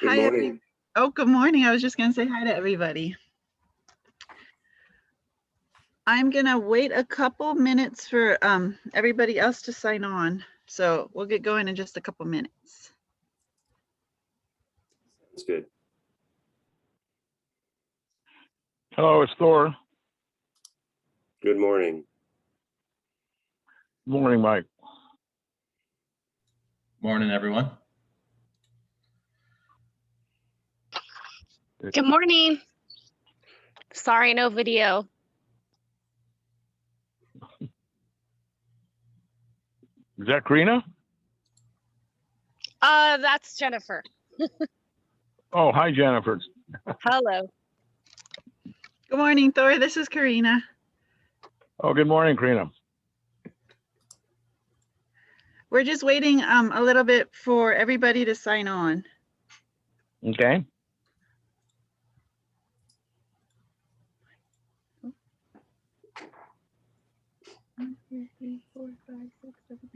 Good morning. Oh, good morning. I was just going to say hi to everybody. I'm going to wait a couple minutes for everybody else to sign on. So we'll get going in just a couple minutes. That's good. Hello, it's Thor. Good morning. Good morning, Mike. Morning, everyone. Good morning. Sorry, no video. Is that Karina? That's Jennifer. Oh, hi, Jennifer. Hello. Good morning, Thor. This is Karina. Oh, good morning, Karina. We're just waiting a little bit for everybody to sign on. Okay. One, two, three, 4, 5, 6, 7,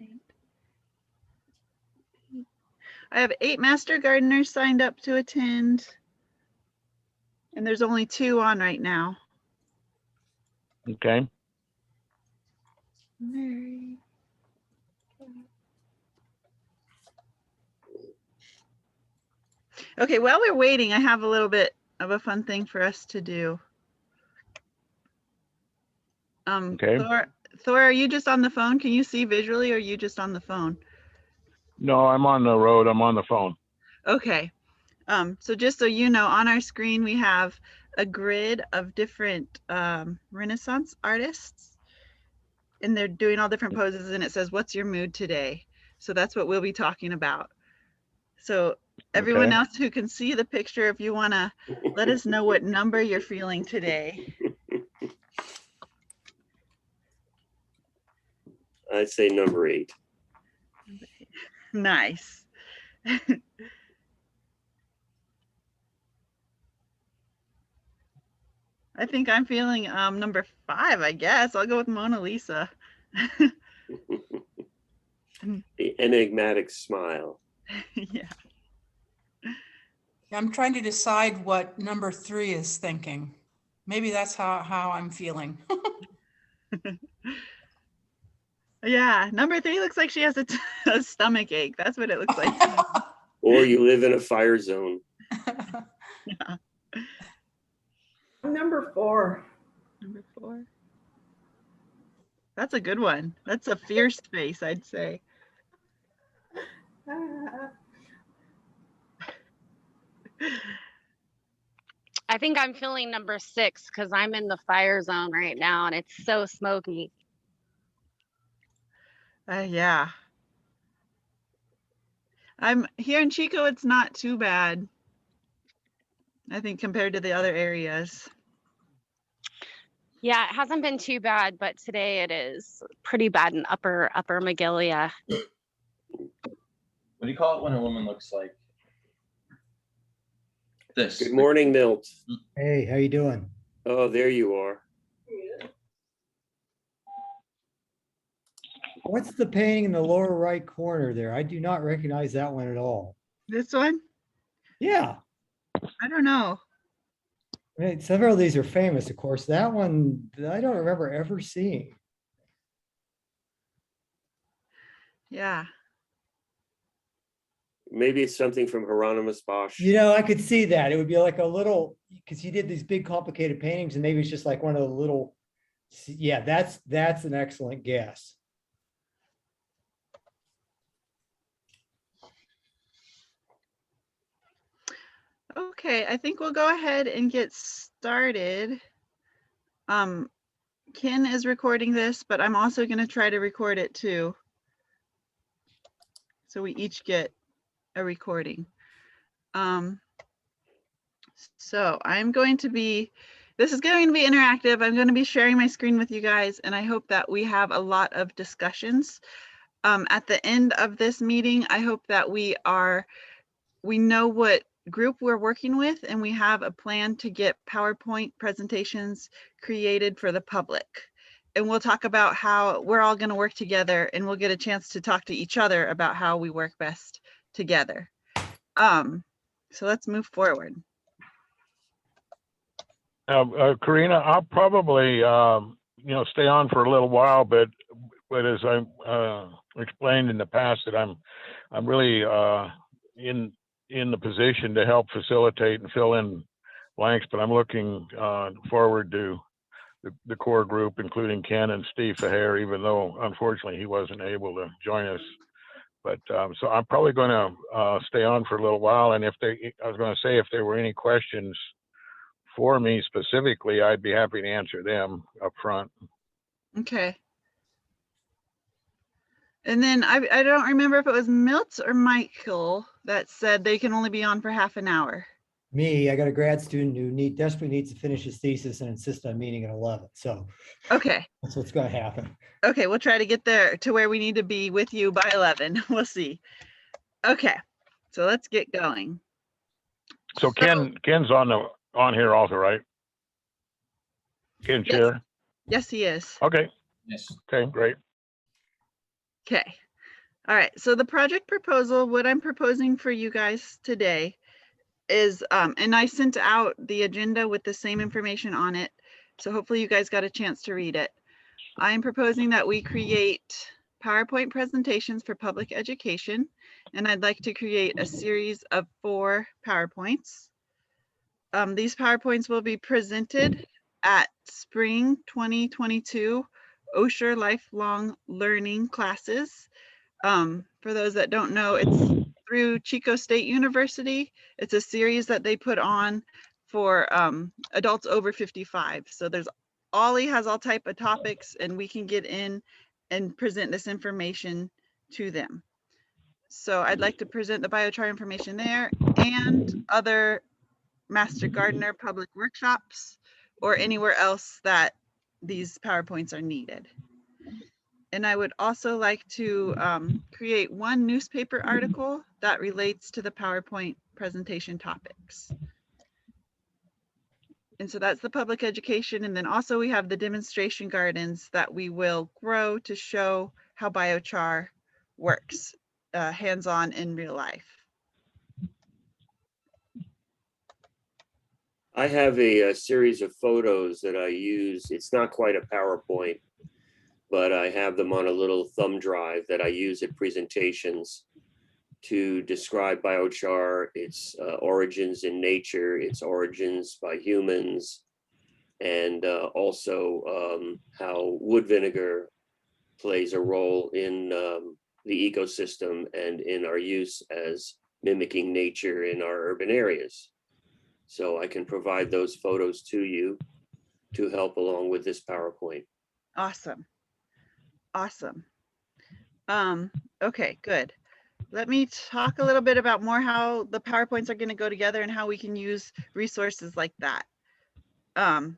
8. I have 8 master gardeners signed up to attend, and there's only 2 on right now. Okay. Mary. Okay, while we're waiting, I have a little bit of a fun thing for us to do. Okay. Thor, are you just on the phone? Can you see visually, or are you just on the phone? No, I'm on the road. I'm on the phone. Okay. So just so you know, on our screen, we have a grid of different Renaissance artists, and they're doing all different poses, and it says, "What's your mood today?" So that's what we'll be talking about. So everyone Okay. else who can see the picture, if you want to let us know what number you're feeling today. I'd say number 8. Nice. I think I'm feeling number 5, I guess. I'll go with Mona Lisa. The enigmatic smile. Yeah. I'm trying to decide what number 3 is thinking. Maybe that's how I'm feeling. Yeah, number 3 looks like she has a stomach ache. That's what it looks like. Or you live in a fire zone. Yeah. Number 4. Number 4. That's a good one. That's a fierce face, I'd say. I think I'm feeling number 6 because I'm in the fire zone right now and it's so smoky. Yeah. I'm here in Chico, it's not too bad, I think, compared to the other areas. Yeah, it hasn't been too bad, but today it is pretty bad in upper Magalia. What do you call it when a woman looks like this? Good morning, Milt. Hey, how you doing? Oh, there you are. What's the painting in the lower right corner there? I do not recognize that one at all. This one? Yeah, I don't know. I mean, several of these are famous, of course. That one, I don't remember ever seeing. Yeah. Maybe it's something from Hieronymus Bosch. You know, I could see that. It would be like a little, because he did these big complicated paintings and maybe it's just like one of the little, yeah, that's an excellent guess. Okay, I think we'll go ahead and get started. Ken is recording this, but I'm also going to try to record it too. So we each get a recording. So I'm going to be, this is going to be interactive. I'm going to be sharing my screen with you guys, and I hope that we have a lot of discussions. At the end of this meeting, I hope that we know what group we're working with, and we have a plan to get PowerPoint presentations created for the public. And we'll talk about how we're all going to work together, and we'll get a chance to talk to each other about how we work best together. So let's move forward. Karina, I'll probably, stay on for a little while, but as I explained in the past, that I'm really in the position to help facilitate and fill in blanks, but I'm looking forward to the core group, including Ken and Steve Faher, even though unfortunately he wasn't able to join us. But so I'm probably going to stay on for a little while. And I was going to say, if there were any questions for me specifically, I'd be happy to answer them up front. Okay. And then I don't remember if it was Milt or Michael that said they can only be on for half an hour. Me, I got a grad student who desperately needs to finish his thesis and insist on meeting at 11. So Okay. that's what's going to happen. Okay, we'll try to get there to where we need to be with you by 11. We'll see. Okay, so let's get going. So Ken's on here also, right? Ken Yes. Chair. Yes, he is. Okay. Yes. Okay. Great. Okay. All right. So the project proposal, what I'm proposing for you guys today is, and I sent out the agenda with the same information on it. So hopefully you guys got a chance to read it. I'm proposing that we create PowerPoint presentations for public education, and I'd like to create a series of 4 PowerPoints. These PowerPoints will be presented at Spring 2022 Osher Lifelong Learning classes. For those that don't know, it's through Chico State University. It's a series that they put on for adults over 55. So Ollie has all type of topics, and we can get in and present this information to them. So I'd like to present the biochar information there and other Master Gardener public workshops or anywhere else that these PowerPoints are needed. And I would also like to create 1 newspaper article that relates to the PowerPoint presentation topics. And so that's the public education. And then also we have the demonstration gardens that we will grow to show how biochar works hands-on in real life. I have a series of photos that I use. It's not quite a PowerPoint, but I have them on a little thumb drive that I use at presentations to describe biochar, its origins in nature, its origins by humans, and also how wood vinegar plays a role in the ecosystem and in our use as mimicking nature in our urban areas. So I can provide those photos to you to help along with this PowerPoint. Awesome. Awesome. Okay, good. Let me talk a little bit about more how the PowerPoints are going to go together and how we can use resources like that. All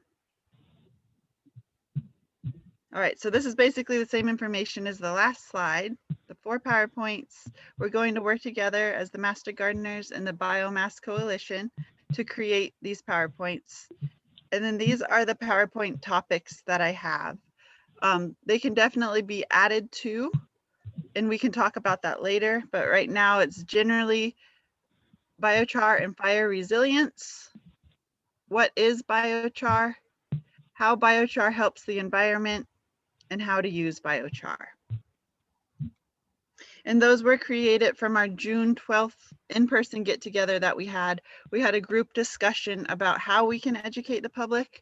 right, so this is basically the same information as the last slide. The 4 PowerPoints, we're going to work together as the Master Gardeners and the Biomass Coalition to create these PowerPoints. And then these are the PowerPoint topics that I have. They can definitely be added to, and we can talk about that later, but right now it's generally biochar and fire resilience. What is biochar? How biochar helps the environment, and how to use biochar. And those were created from our June 12th in-person get-together that we had. We had a group discussion about how we can educate the public,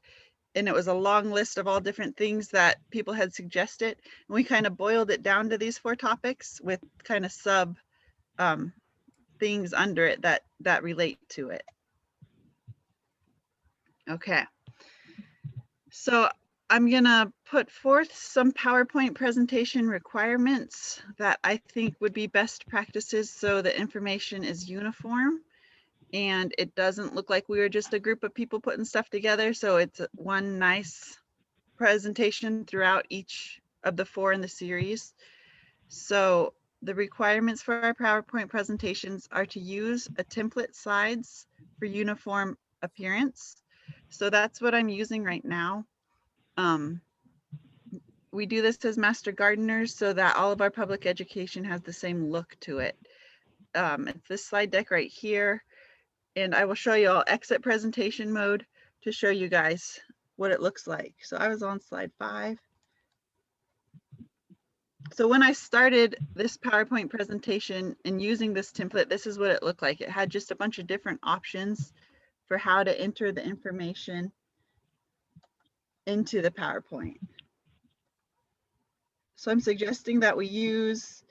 and it was a long list of all different things that people had suggested. And we kind of boiled it down to these 4 topics with kind of sub things under it that relate to it. Okay. So I'm gonna put forth some PowerPoint presentation requirements that I think would be best practices so the information is uniform and it doesn't look like we were just a group of people putting stuff together. So it's one nice presentation throughout each of the 4 in the series. So the requirements for our PowerPoint presentations are to use a template slides for uniform appearance. So that's what I'm using right now. We do this as Master Gardeners so that all of our public education has the same look to it. It's this slide deck right here. And I will show you, I'll exit presentation mode to show you guys what it looks like. So I was on slide 5. So when I started this PowerPoint presentation and using this template, this is what it looked like. It had just a bunch of different options for how to enter the information into the PowerPoint. So I'm suggesting that we use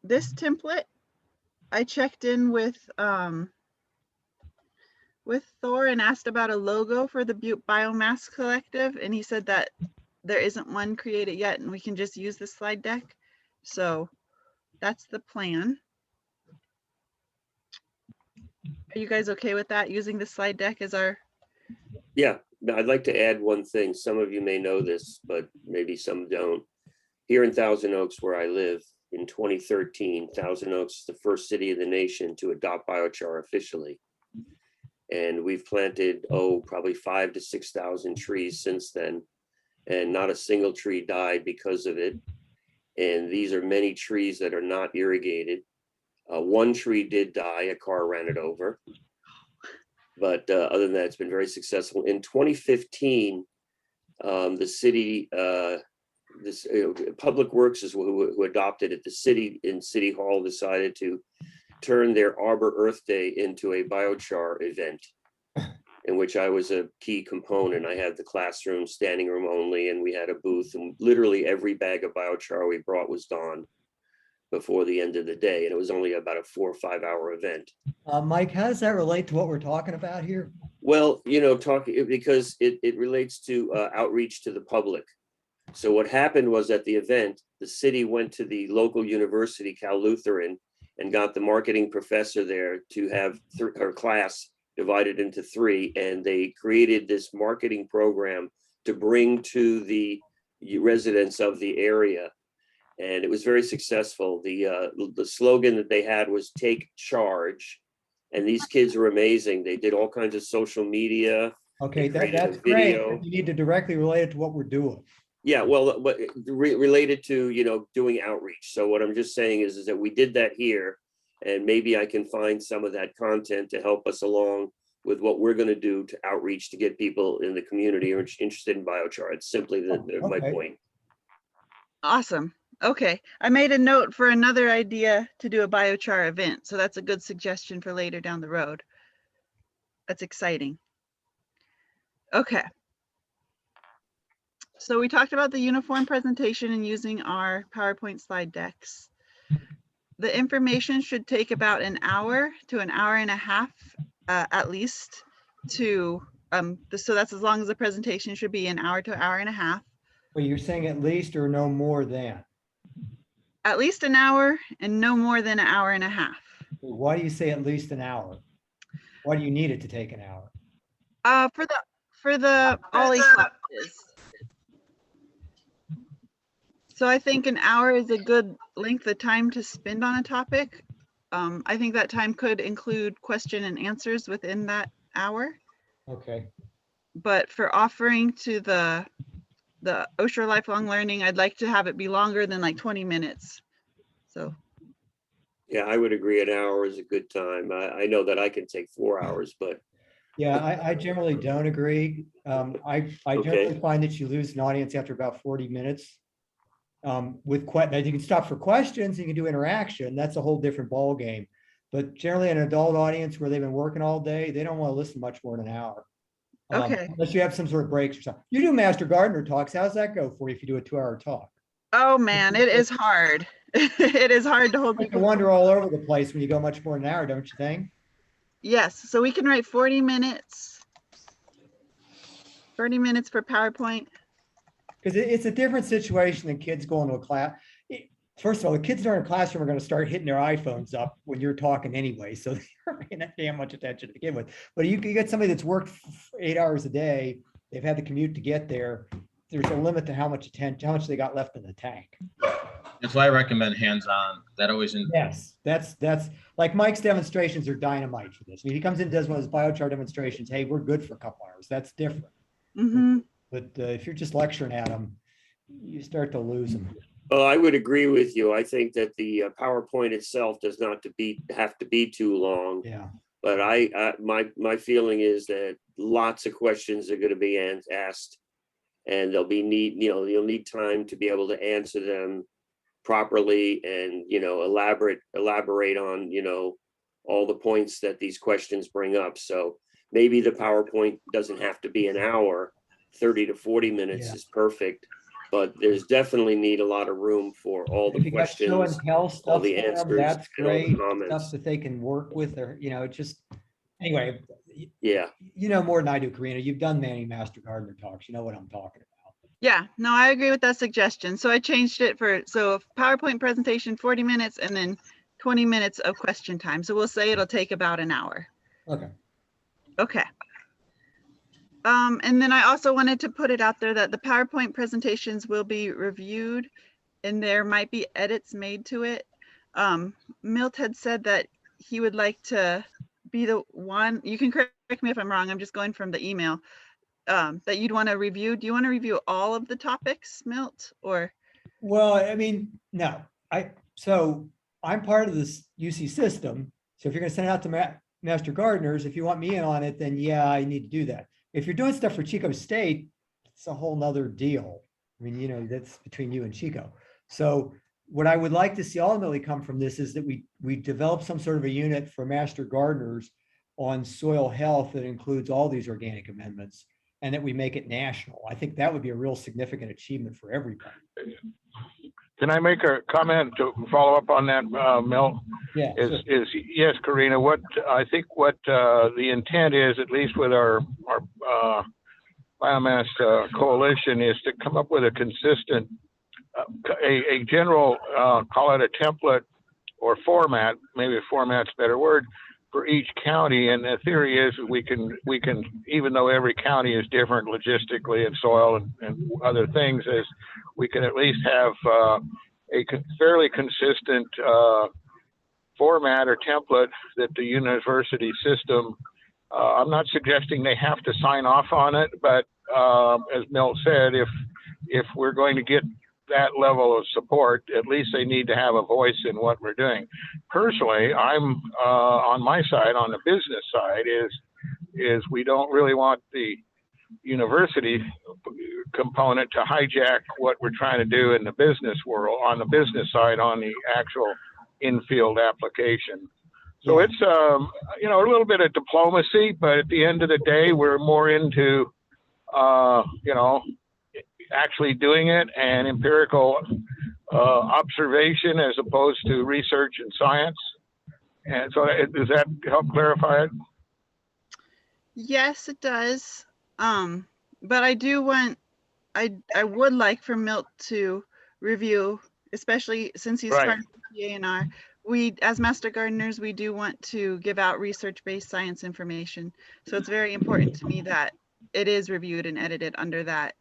this template. I checked in with Thor and asked about a logo for the Butte Biomass Collective, and he said that there isn't one created yet and we can just use the slide deck. So that's the plan. Are you guys okay with that, using the slide deck as our? Yeah, I'd like to add one thing. Some of you may know this, but maybe some don't. Here in Thousand Oaks, where I live, in 2013, Thousand Oaks is the first city in the nation to adopt biochar officially. And we've planted, probably 5,000 to 6,000 trees since then. And not a single tree died because of it. And these are many trees that are not irrigated. One tree did die, a car ran it over. But other than that, it's been very successful. In 2015, the city, Public Works is who adopted it. The city in City Hall decided to turn their Arbor Earth Day into a biochar event, in which I was a key component. I had the classroom, standing room only, and we had a booth, and literally every bag of biochar we brought was gone before the end of the day. And it was only about a 4 or 5 hour event. Mike, how does that relate to what we're talking about here? Well, because it relates to outreach to the public. So what happened was, at the event, the city went to the local university, Cal Lutheran, and got the marketing professor there to have her class divided into 3. And they created this marketing program to bring to the residents of the area. And it was very successful. The slogan that they had was "Take Charge." And these kids are amazing. They did all kinds of social media. Okay, They created that's a great. video. but You need to directly relate it to what we're doing. Yeah, well, but related to, doing outreach. So what I'm just saying is that we did that here, and maybe I can find some of that content to help us along with what we're going to do to outreach to get people in the community who are interested in biochar. It's simply my okay. point. Awesome. Okay, I made a note for another idea to do a biochar event. So that's a good suggestion for later down the road. That's exciting. Okay. So we talked about the uniform presentation and using our PowerPoint slide decks. The information should take about an hour to an hour and a half at least to, so that's as long as the presentation should be, an hour to an hour and a half. Well, you're saying at least or no more than. At least an hour and no more than an hour and a half. Why do you say at least an hour? Why do you need it to take an hour? For the OLLI classes. So I think an hour is a good length of time to spend on a topic. I think that time could include question and answers within that hour. Okay. But for offering to the Osher Lifelong Learning, I'd like to have it be longer than like 20 minutes. So. Yeah, I would agree. An hour is a good time. I know that I can take 4 hours, but Yeah, I generally don't agree. I generally find that you lose an audience after about 40 minutes. Now you can stop for questions, you can do interaction. That's a whole different ball game. But generally an adult audience where they've been working all day, they don't want to listen much more than an hour. Okay. Unless you have some sort of breaks or something. You do Master Gardener talks. How's that go for you if you do a 2-hour talk? Oh man, it is hard. It is hard to hold You can people. wander all over the place when you go much more than an hour, don't you think? Yes, so we can write 40 minutes. 30 minutes for PowerPoint. Because it's a different situation than kids going to a class. First of all, the kids during a classroom are going to start hitting their iPhones up when you're talking anyway, so they're not paying that damn much attention to begin with. But you get somebody that's worked 8 hours a day, they've had the commute to get there. There's a limit to how much they got left in the tank. That's why I recommend hands-on. That always. Yes, that's like Mike's demonstrations are dynamite for this. I mean, he comes in and does one of his biochar demonstrations. Hey, we're good for a couple hours. That's different. Mm-hmm. But if you're just lecturing at them, you start to lose them. well, I would agree with you. I think that the PowerPoint itself does not have to be too long. Yeah. But my feeling is that lots of questions are gonna be asked. And there'll be you'll need time to be able to answer them properly and, elaborate on, all the points that these questions bring up. So maybe the PowerPoint doesn't have to be an hour, 30 to 40 minutes Yeah. is perfect. But there's definitely need a lot of room for all If the you got show questions, and tell all stuff the for them, answers, that's and all the great. Stuff comments. that they can work with, or, anyway, Yeah, you know more than I do, Karina. You've done many Master Gardener talks. You know what I'm talking about. Yeah, no, I agree with that suggestion. So I changed it so PowerPoint presentation, 40 minutes, and then 20 minutes of question time. So we'll say it'll take about an hour. Okay. Okay. And then I also wanted to put it out there that the PowerPoint presentations will be reviewed and there might be edits made to it. Milt had said that he would like to be the one, you can correct me if I'm wrong, I'm just going from the email, that you'd want to review. Do you want to review all of the topics, Milt, or? Well, I mean, no, so I'm part of this UC system. So if you're gonna send it out to Master Gardeners, if you want me in on it, then yeah, I need to do that. If you're doing stuff for Chico State, it's a whole nother deal. I mean, that's between you and Chico. So what I would like to see ultimately come from this is that we develop some sort of a unit for Master Gardeners on soil health that includes all these organic amendments, and that we make it national. I think that would be a real significant achievement for everybody. Can I make a comment to follow up on that, Mel? Yeah. Yes, Karina, what the intent is, at least with our biomass coalition, is to come up with a consistent, a general, call it a template or format, maybe a format's a better word, for each county. And the theory is we can, even though every county is different logistically and soil and other things, is we can at least have a fairly consistent format or template that the university system, I'm not suggesting they have to sign off on it, but as Milt said, if we're going to get that level of support, at least they need to have a voice in what we're doing. Personally, I'm on my side, on the business side, is we don't really want the university component to hijack what we're trying to do in the business world, on the business side, on the actual in-field application. So Yeah. it's a little bit of diplomacy, but at the end of the day, we're more into actually doing it and empirical observation as opposed to research and science. And so does that help clarify it? Yes, it does. But I do want, I would like for Milt to review, especially since he's Right. part of the A&R. We, as Master Gardeners, we do want to give out research-based science information. So it's very important to me that it is reviewed and edited under that.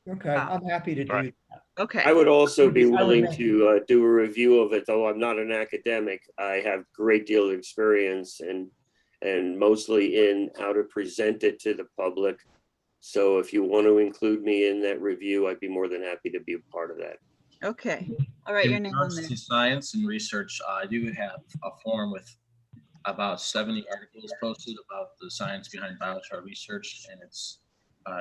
Okay, I'm happy to do Right. that. Okay. I would also be I would willing make- to do a review of it, though I'm not an academic. I have a great deal of experience and mostly in how to present it to the public. So if you want to include me in that review, I'd be more than happy to be a part of that. Okay. All right, your In name on regards there. to science and research, I do have a forum with about 70 articles posted about the science behind biochar research and its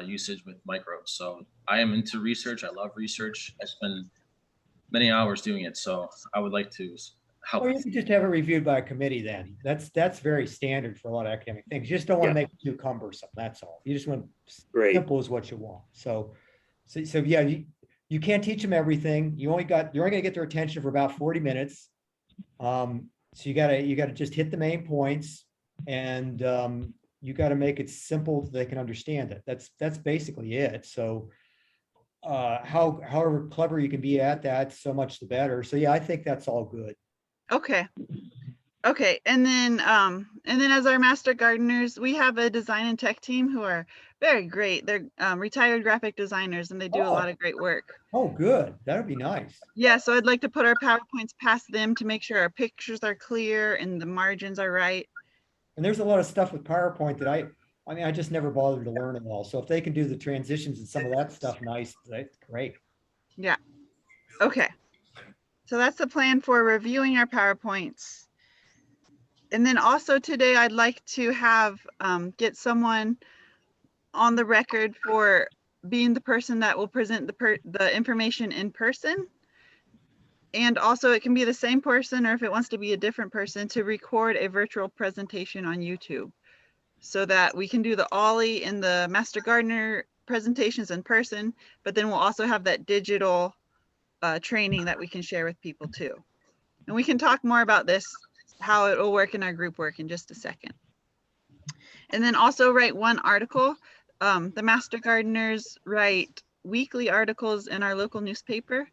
usage with microbes. So I am into research. I love research. I spend many hours doing it. So I would like to help. Or you could just have it reviewed by a committee then. That's very standard for a lot of academic things. You just don't want to Yeah. make it too cumbersome, that's all. You just want Great. simple is what you want. So yeah, you can't teach them everything. You're only gonna get their attention for about 40 minutes. So you gotta just hit the main points, and you gotta make it simple so they can understand it. That's basically it. So however clever you can be at that, so much the better. So yeah, I think that's all good. Okay. Okay, and then as our Master Gardeners, we have a design and tech team who are very great. They're retired graphic designers and they do a lot of great work. Oh, good. That would be nice. Yeah, so I'd like to put our PowerPoints past them to make sure our pictures are clear and the margins are right. And there's a lot of stuff with PowerPoint that I just never bothered to learn it all. So if they can do the transitions and some of that stuff nice, that's great. Yeah. Okay. So that's the plan for reviewing our PowerPoints. And then also today, I'd like to have, get someone on the record for being the person that will present the information in person. And also it can be the same person, or if it wants to be a different person, to record a virtual presentation on YouTube so that we can do the Ollie and the Master Gardener presentations in person, but then we'll also have that digital training that we can share with people too. And we can talk more about this, how it will work in our group work, in just a second. And then also write one article. The Master Gardeners write weekly articles in our local newspaper.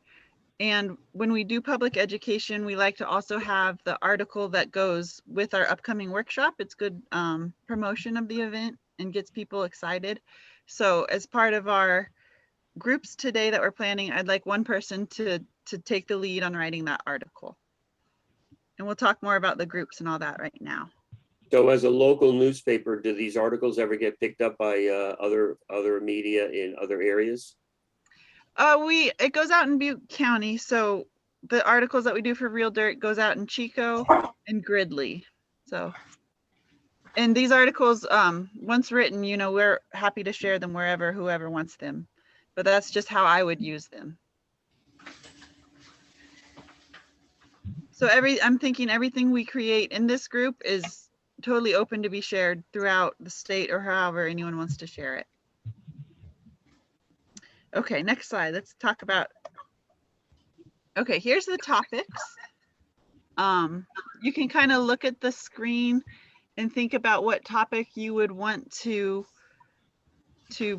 And when we do public education, we like to also have the article that goes with our upcoming workshop. It's good promotion of the event and gets people excited. So as part of our groups today that we're planning, I'd like one person to take the lead on writing that article. And we'll talk more about the groups and all that right now. So as a local newspaper, do these articles ever get picked up by other media in other areas? It goes out in Butte County. So the articles that we do for Real Dirt goes out in Chico and Gridley. So, and these articles, once written, you know, we're happy to share them wherever, whoever wants them. But that's just how I would use them. So I'm thinking everything we create in this group is totally open to be shared throughout the state or however anyone wants to share it. Okay, next slide. Let's talk about, okay, here's the topics. You can kind of look at the screen and think about what topic you would want to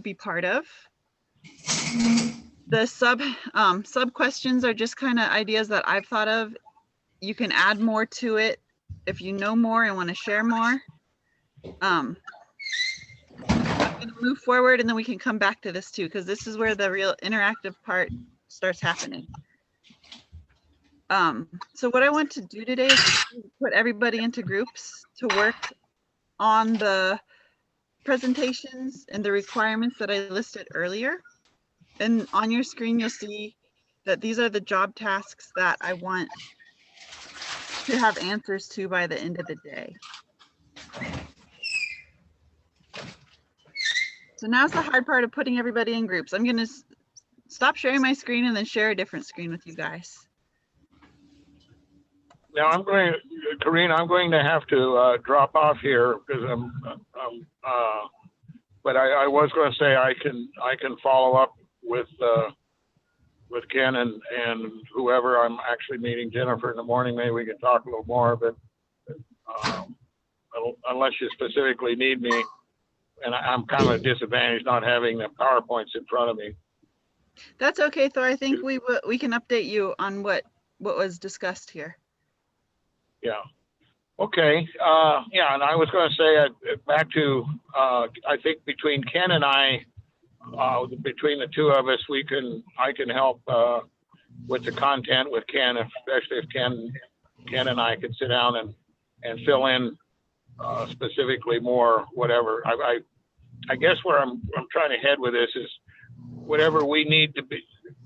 be part of. The sub questions are just kind of ideas that I've thought of. You can add more to it if you know more and want to share more. I'm going to move forward and then we can come back to this too, because this is where the real interactive part starts happening. So what I want to do today is put everybody into groups to work on the presentations and the requirements that I listed earlier. And on your screen, you'll see that these are the job tasks that I want to have answers to by the end of the day. So now's the hard part of putting everybody in groups. I'm going to stop sharing my screen and then share a different screen with you guys. Now Karina, I'm going to have to drop off here because but I was going to say I can follow up with Ken and whoever. I'm actually meeting Jennifer in the morning. Maybe we can talk a little more, but unless you specifically need me, and I'm kind of at a disadvantage not having the PowerPoints in front of me. That's okay, Thor. I think we can update you on what was discussed here. Yeah. Okay. Yeah, and I was going to say back to I think between Ken and I, between the two of us, I can help with the content with Ken, especially if Ken and I can sit down and fill in specifically more whatever. I guess where I'm trying to head with this is whatever we need to be,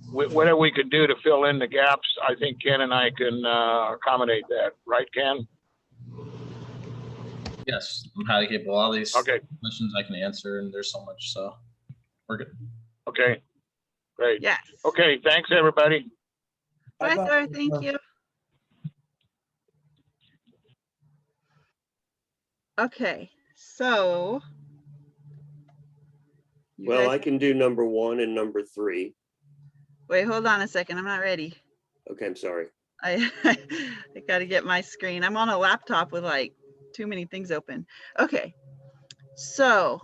whatever we can do to fill in the gaps. I think Ken and I can accommodate that, right, Ken? Yes, I'm highly capable. All these Okay. questions I can answer, and there's so much, so we're good. Okay, great. Yes. Okay, thanks everybody. Bye, Thor. Thank you. Okay, so. Well, I can do number 1 and number 3. Wait, hold on a second. I'm not ready. Okay, I'm sorry. I got to get my screen. I'm on a laptop with like too many things open. Okay, so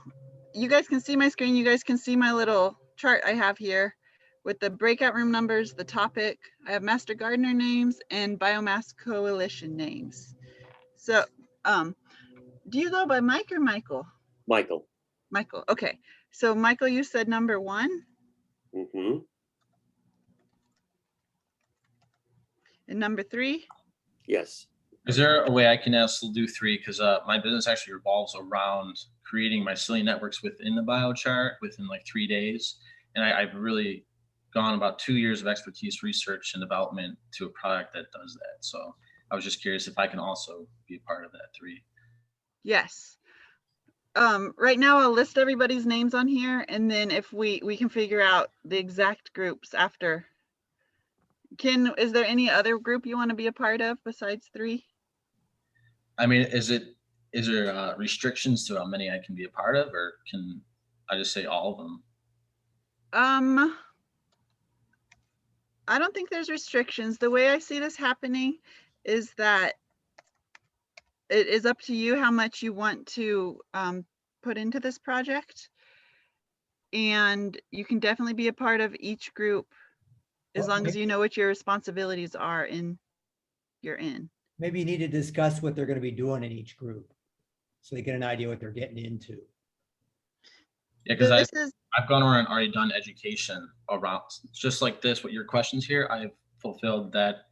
you guys can see my screen. You guys can see my little chart I have here with the breakout room numbers, the topic. I have Master Gardener names and Biomass Coalition names. So do you go by Mike or Michael? Michael. Michael, okay. So Michael, you said number 1. Mm-hmm. And number 3? Yes. Is there a way I can also do 3? Because my business actually revolves around creating mycelium networks within the biochar within like 3 days. And I've really gone about 2 years of expertise, research, and development to a product that does that. So I was just curious if I can also be a part of that 3. Yes. Right now I'll list everybody's names on here, and then if we can figure out the exact groups after. Is there any other group you want to be a part of besides 3? I mean, is there restrictions to how many I can be a part of, or can I just say all of them? I don't think there's restrictions. The way I see this happening is that it is up to you how much you want to put into this project. And you can definitely be a part of each group as Well, long as you know what your responsibilities are you're in. Maybe you need to discuss what they're going to be doing in each group, so they get an idea what they're getting into. Yeah, because So this is, I've gone around and already done education around just like this. What your questions here, I've fulfilled that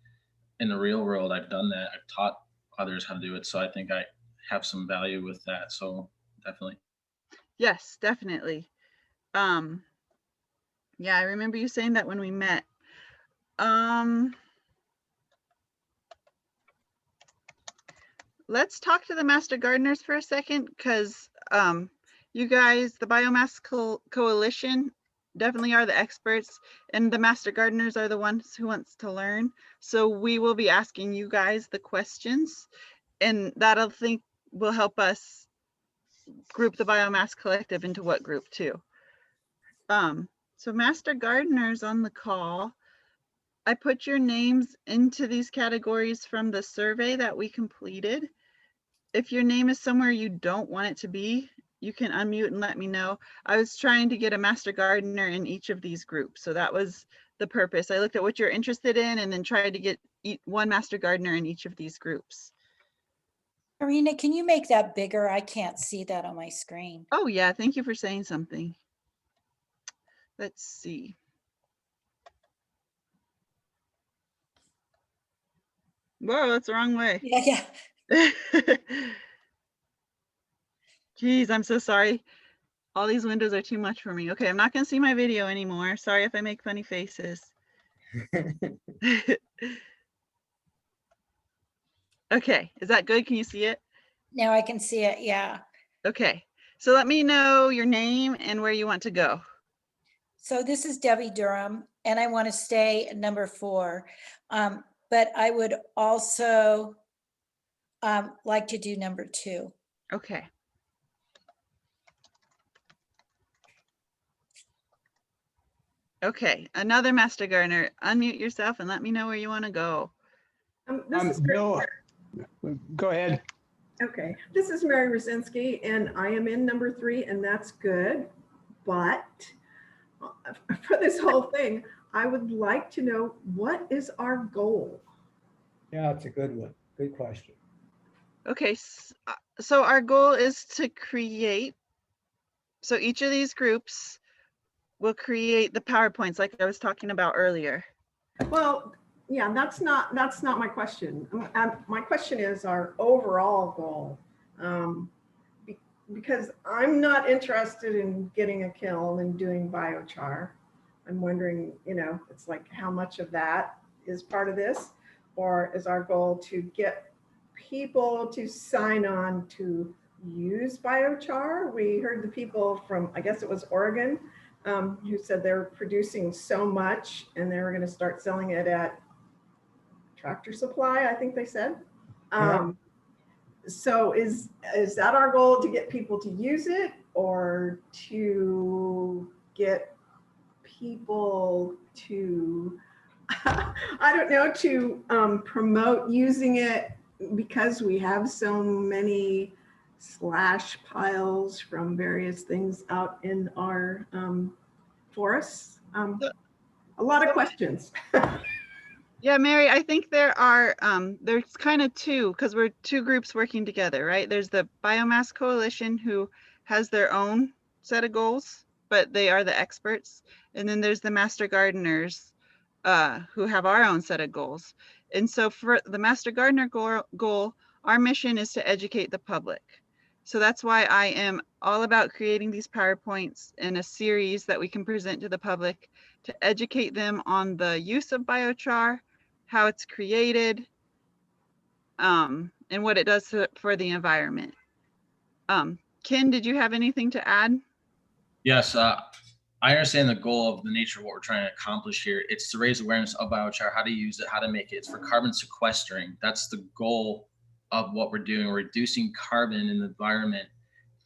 in the real world. I've done that. I've taught others how to do it. So I think I have some value with that. So definitely. yes, definitely. Yeah, I remember you saying that when we met. Let's talk to the Master Gardeners for a second, because you guys, the Biomass Coalition, definitely are the experts, and the Master Gardeners are the ones who wants to learn. So we will be asking you guys the questions, and that'll will help us group the Biomass Collective into what group too. So Master Gardeners on the call, I put your names into these categories from the survey that we completed. If your name is somewhere you don't want it to be, you can unmute and let me know. I was trying to get a Master Gardener in each of these groups. So that was the purpose. I looked at what you're interested in and then tried to get one Master Gardener in each of these groups. Karina, can you make that bigger? I can't see that on my screen. Oh yeah, thank you for saying something. Let's see. Whoa, that's the wrong way. Yeah. Geez, I'm so sorry. All these windows are too much for me. Okay, I'm not gonna see my video anymore. Sorry if I make funny faces. Okay, is that good? Can you see it? Now I can see it, yeah. Okay, so let me know your name and where you want to go. So this is Debbie Durham, and I want to stay at number 4. But I would also like to do number 2. Okay. Okay, another Master Gardener. Unmute yourself and let me know where you want to go. This is Bill, go ahead. Okay, this is Mary Rosinski, and I am in number 3, and that's good. But for this whole thing, I would like to know, what is our goal? Yeah, it's a good one. Good question. Okay, so our goal is to create, so each of these groups will create the PowerPoints like I was talking about earlier. Well, yeah, that's not my question. My question is our overall goal. Because I'm not interested in getting a kiln and doing biochar. I'm wondering, it's like how much of that is part of this, or is our goal to get people to sign on to use biochar? We heard the people from, I guess it was Oregon, who said they're producing so much and they were going to start selling it at Tractor Supply, I think they said. So is that our goal, to get people to use it, or to get people to, I don't know, to promote using it because we have so many slash piles from various things out in our forests? A lot of questions. Yeah, Mary, I think there are, there's kind of two, because we're 2 groups working together, right? There's the Biomass Coalition, who has their own set of goals, but they are the experts. And then there's the Master Gardeners, who have our own set of goals. And so for the Master Gardener goal, our mission is to educate the public. So that's why I am all about creating these PowerPoints in a series that we can present to the public to educate them on the use of biochar, how it's created, and what it does for the environment. Ken, did you have anything to add? Yes, I understand the goal of the nature of what we're trying to accomplish here. It's to raise awareness of biochar, how to use it, how to make it. It's for carbon sequestering. That's the goal of what we're doing. We're reducing carbon in the environment,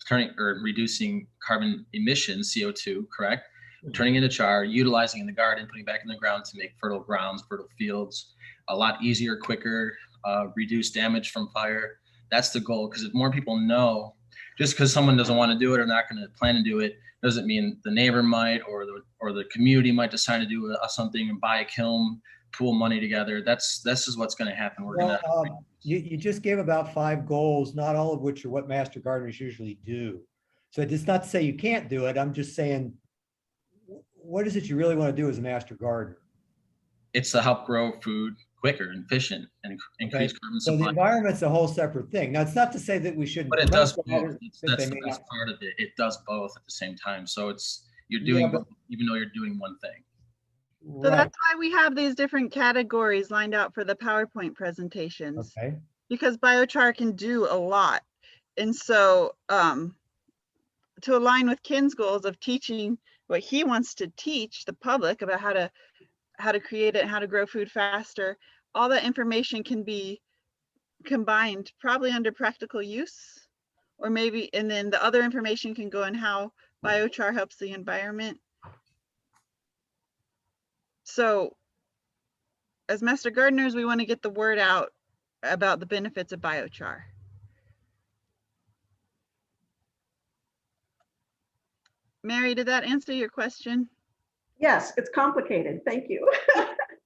reducing carbon emissions, CO2, correct? Turning into char, utilizing in the garden, putting back in the ground to make fertile grounds, fertile fields, a lot easier, quicker, reduce damage from fire. That's the goal, because if more people know, just because someone doesn't want to do it or not going to plan to do it, doesn't mean the neighbor might or the community might decide to do something and buy a kiln, pool money together. This is what's going to happen. We're going to. You just gave about 5 goals, not all of which are what master gardeners usually do. So it's not to say you can't do it. I'm just saying, what is it you really want to do as a master gardener? It's to help grow food quicker and efficient and increase carbon So supply. the environment's a whole separate thing. Now, it's not to say that we shouldn't. But it does promote both. that That's they the may best not- part of it. It does both at the same time. So you're doing but- both, even though you're doing one thing. So Right, that's why we have these different categories lined out for the PowerPoint presentations, okay. because biochar can do a lot. And so to align with Ken's goals of teaching what he wants to teach the public about how to create it, how to grow food faster, all that information can be combined probably under practical use, or maybe, and then the other information can go in how biochar helps the environment. So as master gardeners, we want to get the word out about the benefits of biochar. Mary, did that answer your question? Yes, it's complicated. Thank you.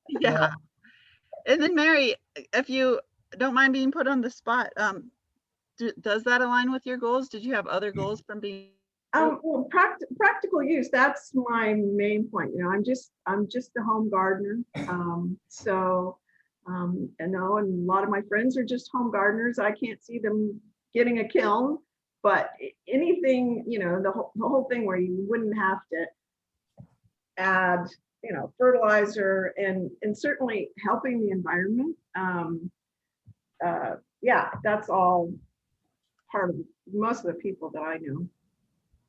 Yeah. And then Mary, if you don't mind being put on the spot, does that align with your goals? Did you have other goals from being? Well, practical use, that's my main point. You know, I'm just a home gardener. And a lot of my friends are just home gardeners. I can't see them getting a kiln, but anything, you know, the whole thing where you wouldn't have to add, you know, fertilizer and certainly helping the environment. Yeah, that's all part of most of the people that I know.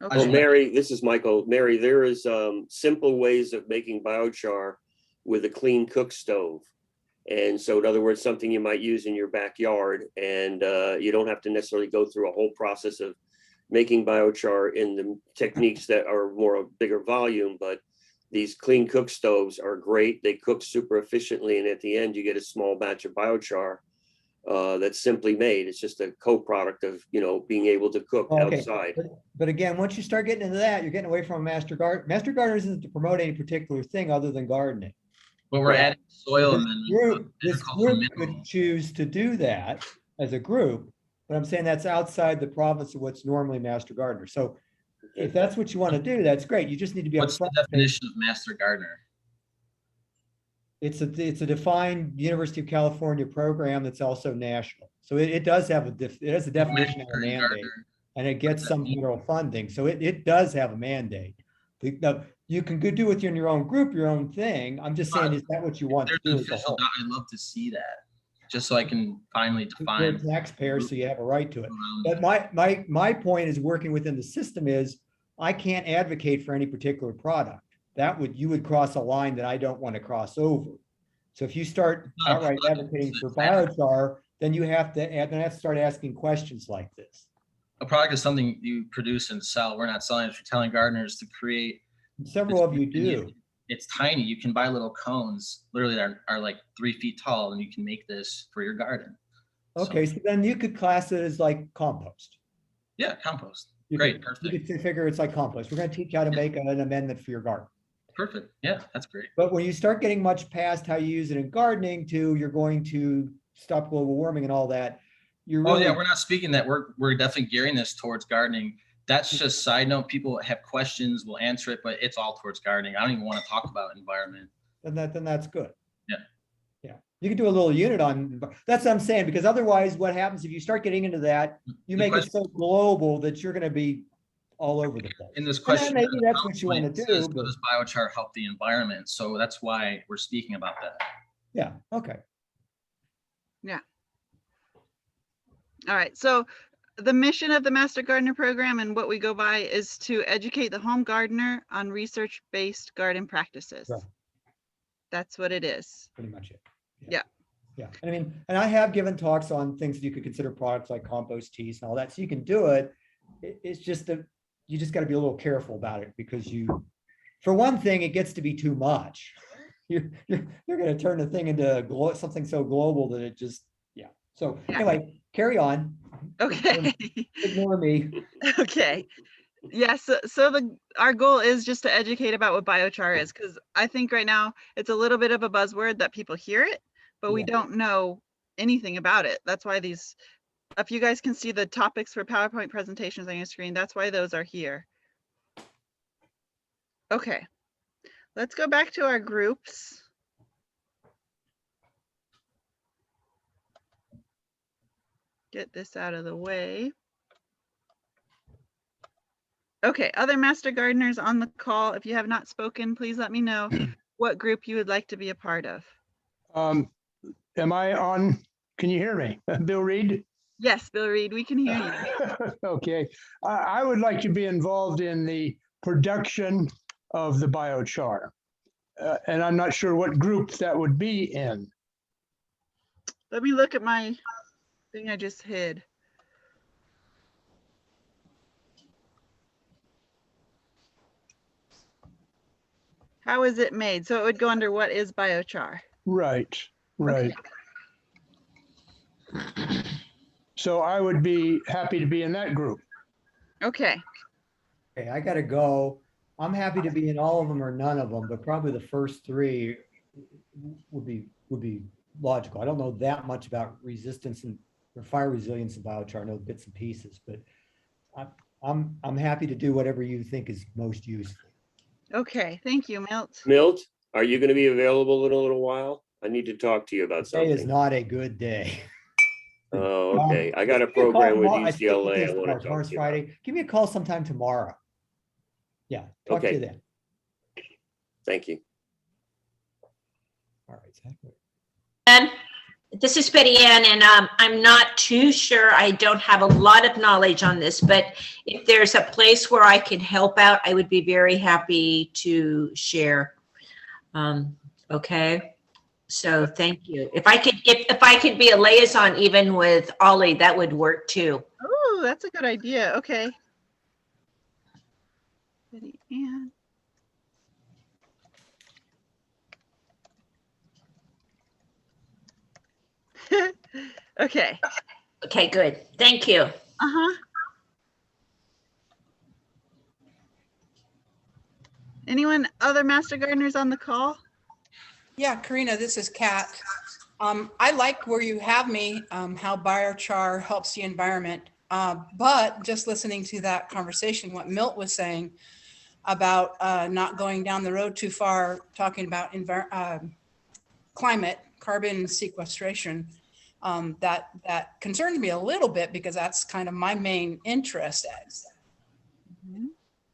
Okay. Well, Mary, this is Michael. Mary, there is simple ways of making biochar with a clean cook stove. And so in other words, something you might use in your backyard, and you don't have to necessarily go through a whole process of making biochar in the techniques that are more bigger volume, but these clean cook stoves are great. They cook super efficiently. And at the end, you get a small batch of biochar that's simply made. It's just a co-product of, you know, being able to cook outside. But again, once you start getting into that, you're getting away from a master garden. Master gardener isn't to promote any particular thing other than gardening. But we're adding soil This group could choose to do that as a group, but I'm saying that's outside the province of what's normally master gardener. So if that's what you want to do, that's great. You just need to be What's the upfront. definition of master gardener? It's a defined University of California program that's also national. So it does have it has a definition of a Master mandate, gardener. and it gets some federal funding. So it does have a mandate. Now, you can go do with in your own group, your own thing. I'm just saying, is that what you want to There's do? an as a official whole? I'd love to see that, just so I can finally You're define. a taxpayer, so you have a right to it. around- But my point is working within the system is I can't advocate for any particular product. You would cross a line that I don't want to cross over. So if you start Not a outright product, advocating it's for a fact. biochar, then you have to start asking questions like this. A product is something you produce and sell. We're not selling it. We're telling gardeners to create. Several of you do. It's tiny. You can buy little cones, literally that are like 3 feet tall, and you can make this for your garden. Okay, so then you could class it as like compost. Yeah, compost. You Great, could- perfect. You could figure it's like compost. We're going to teach you how to make an amendment for your garden. Perfect. Yeah, that's great. But when you start getting much past how you use it in gardening to you're going to stop global warming and all that, you're Oh really, yeah, we're not speaking that. We're definitely gearing this towards gardening. That's just side note. People have questions, we'll answer it, but it's all towards gardening. I don't even want to talk about environment. then that's good. Yeah. Yeah. You can do a little unit on, that's what I'm saying, because otherwise what happens if you start getting into that, you The make it question- so global that you're going to be all over the place. In this And then question, maybe that's what you want to PowerPoint do. says, but- how does biochar help the environment? So that's why we're speaking about that. Yeah, okay. All right, so the mission of the Master Gardener program and what we go by is to educate the home gardener on research-based garden practices. Right. That's what it is. Pretty much it. Yeah. Yeah, and I mean, and I have given talks on things that you could consider products like compost teas and all that, so you can do it. It's just that you just got to be a little careful about it because for one thing, it gets to be too much. You're going to turn the thing into something so global that it just, yeah. So anyway, carry on. Okay. Ignore me. Okay. Yes. So our goal is just to educate about what biochar is, because I think right now it's a little bit of a buzzword that people hear it, but we don't know anything about it. That's why if you guys can see the topics for PowerPoint presentations on your screen, that's why those are here. Okay. Let's go back to our groups. Get this out of the way. Okay, other Master Gardeners on the call, if you have not spoken, please let me know what group you would like to be a part of. Am I on? Can you hear me? Bill Reed? Yes, Bill Reed, we can hear you. Okay. I would like to be involved in the production of the biochar. And I'm not sure what group that would be in. Let me look at my thing I just hid. How is it made? So it would go under what is biochar? Right, right. Okay. So I would be happy to be in that group. Okay. Okay, I gotta go. I'm happy to be in all of them or none of them, but probably the first three would be logical. I don't know that much about resistance and or fire resilience in biochar. I know bits and pieces, but I'm happy to do whatever you think is most useful. Okay, thank you, Milt. Milt, are you going to be available in a little while? I need to talk to you about Today is something. not a good day. Oh, okay. I got a Give me call program with tomorrow. UCLA I want to talk Tomorrow's to you about. Friday. Give me a call sometime tomorrow. Yeah, talk to Okay. you then. Thank you. All right, Zach. And this is Betty Ann, and I'm not too sure. I don't have a lot of knowledge on this, but if there's a place where I can help out, I would be very happy to share. Okay, so thank you. If I could be a liaison even with Ollie, that would work too. Oh, that's a good idea. Okay. Betty Ann. Okay. Okay, good. Thank you. Uh-huh. Anyone other Master Gardeners on the call? Yeah, Karina, this is Kat. I like where you have me, how biochar helps the environment. But just listening to that conversation, what Milt was saying about not going down the road too far, talking about climate, carbon sequestration, that concerns me a little bit because that's kind of my main interest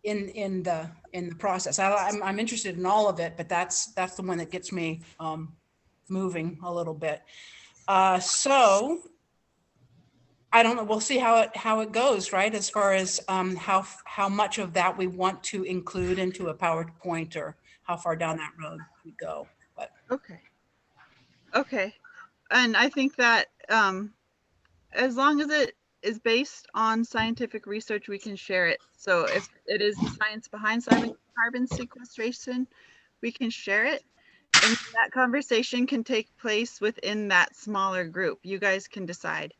in the process. I'm interested in all of it, but that's the one that gets me moving a little bit. So I don't know. We'll see how it goes, right? As far as how much of that we want to include into a PowerPoint or how far down that road we go. But okay. And I think that as long as it is based on scientific research, we can share it. So if it is the science behind carbon sequestration, we can share it. And that conversation can take place within that smaller group. You guys can decide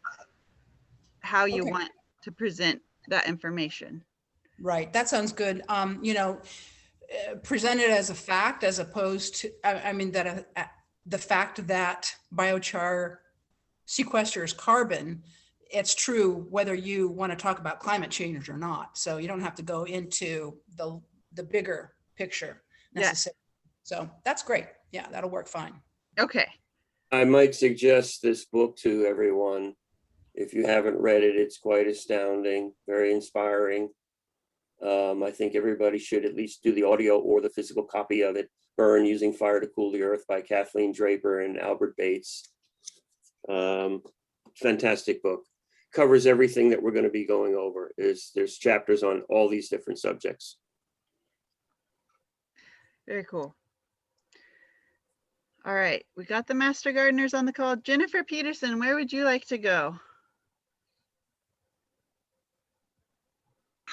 how you want to present that information. Right, that sounds good. Present it as a fact as opposed to, the fact that biochar sequesters carbon, it's true whether you want to talk about climate change or not. So you don't have to go into the bigger picture necessarily. So that's great. Yeah, that'll work fine. Okay. I might suggest this book to everyone. If you haven't read it, it's quite astounding, very inspiring. I think everybody should at least do the audio or the physical copy of it. Burn Using Fire to Cool the Earth by Kathleen Draper and Albert Bates. Fantastic book. covers everything that we're going to be going over. There's chapters on all these different subjects. Very cool. All right, we got the Master Gardeners on the call. Jennifer Peterson, where would you like to go?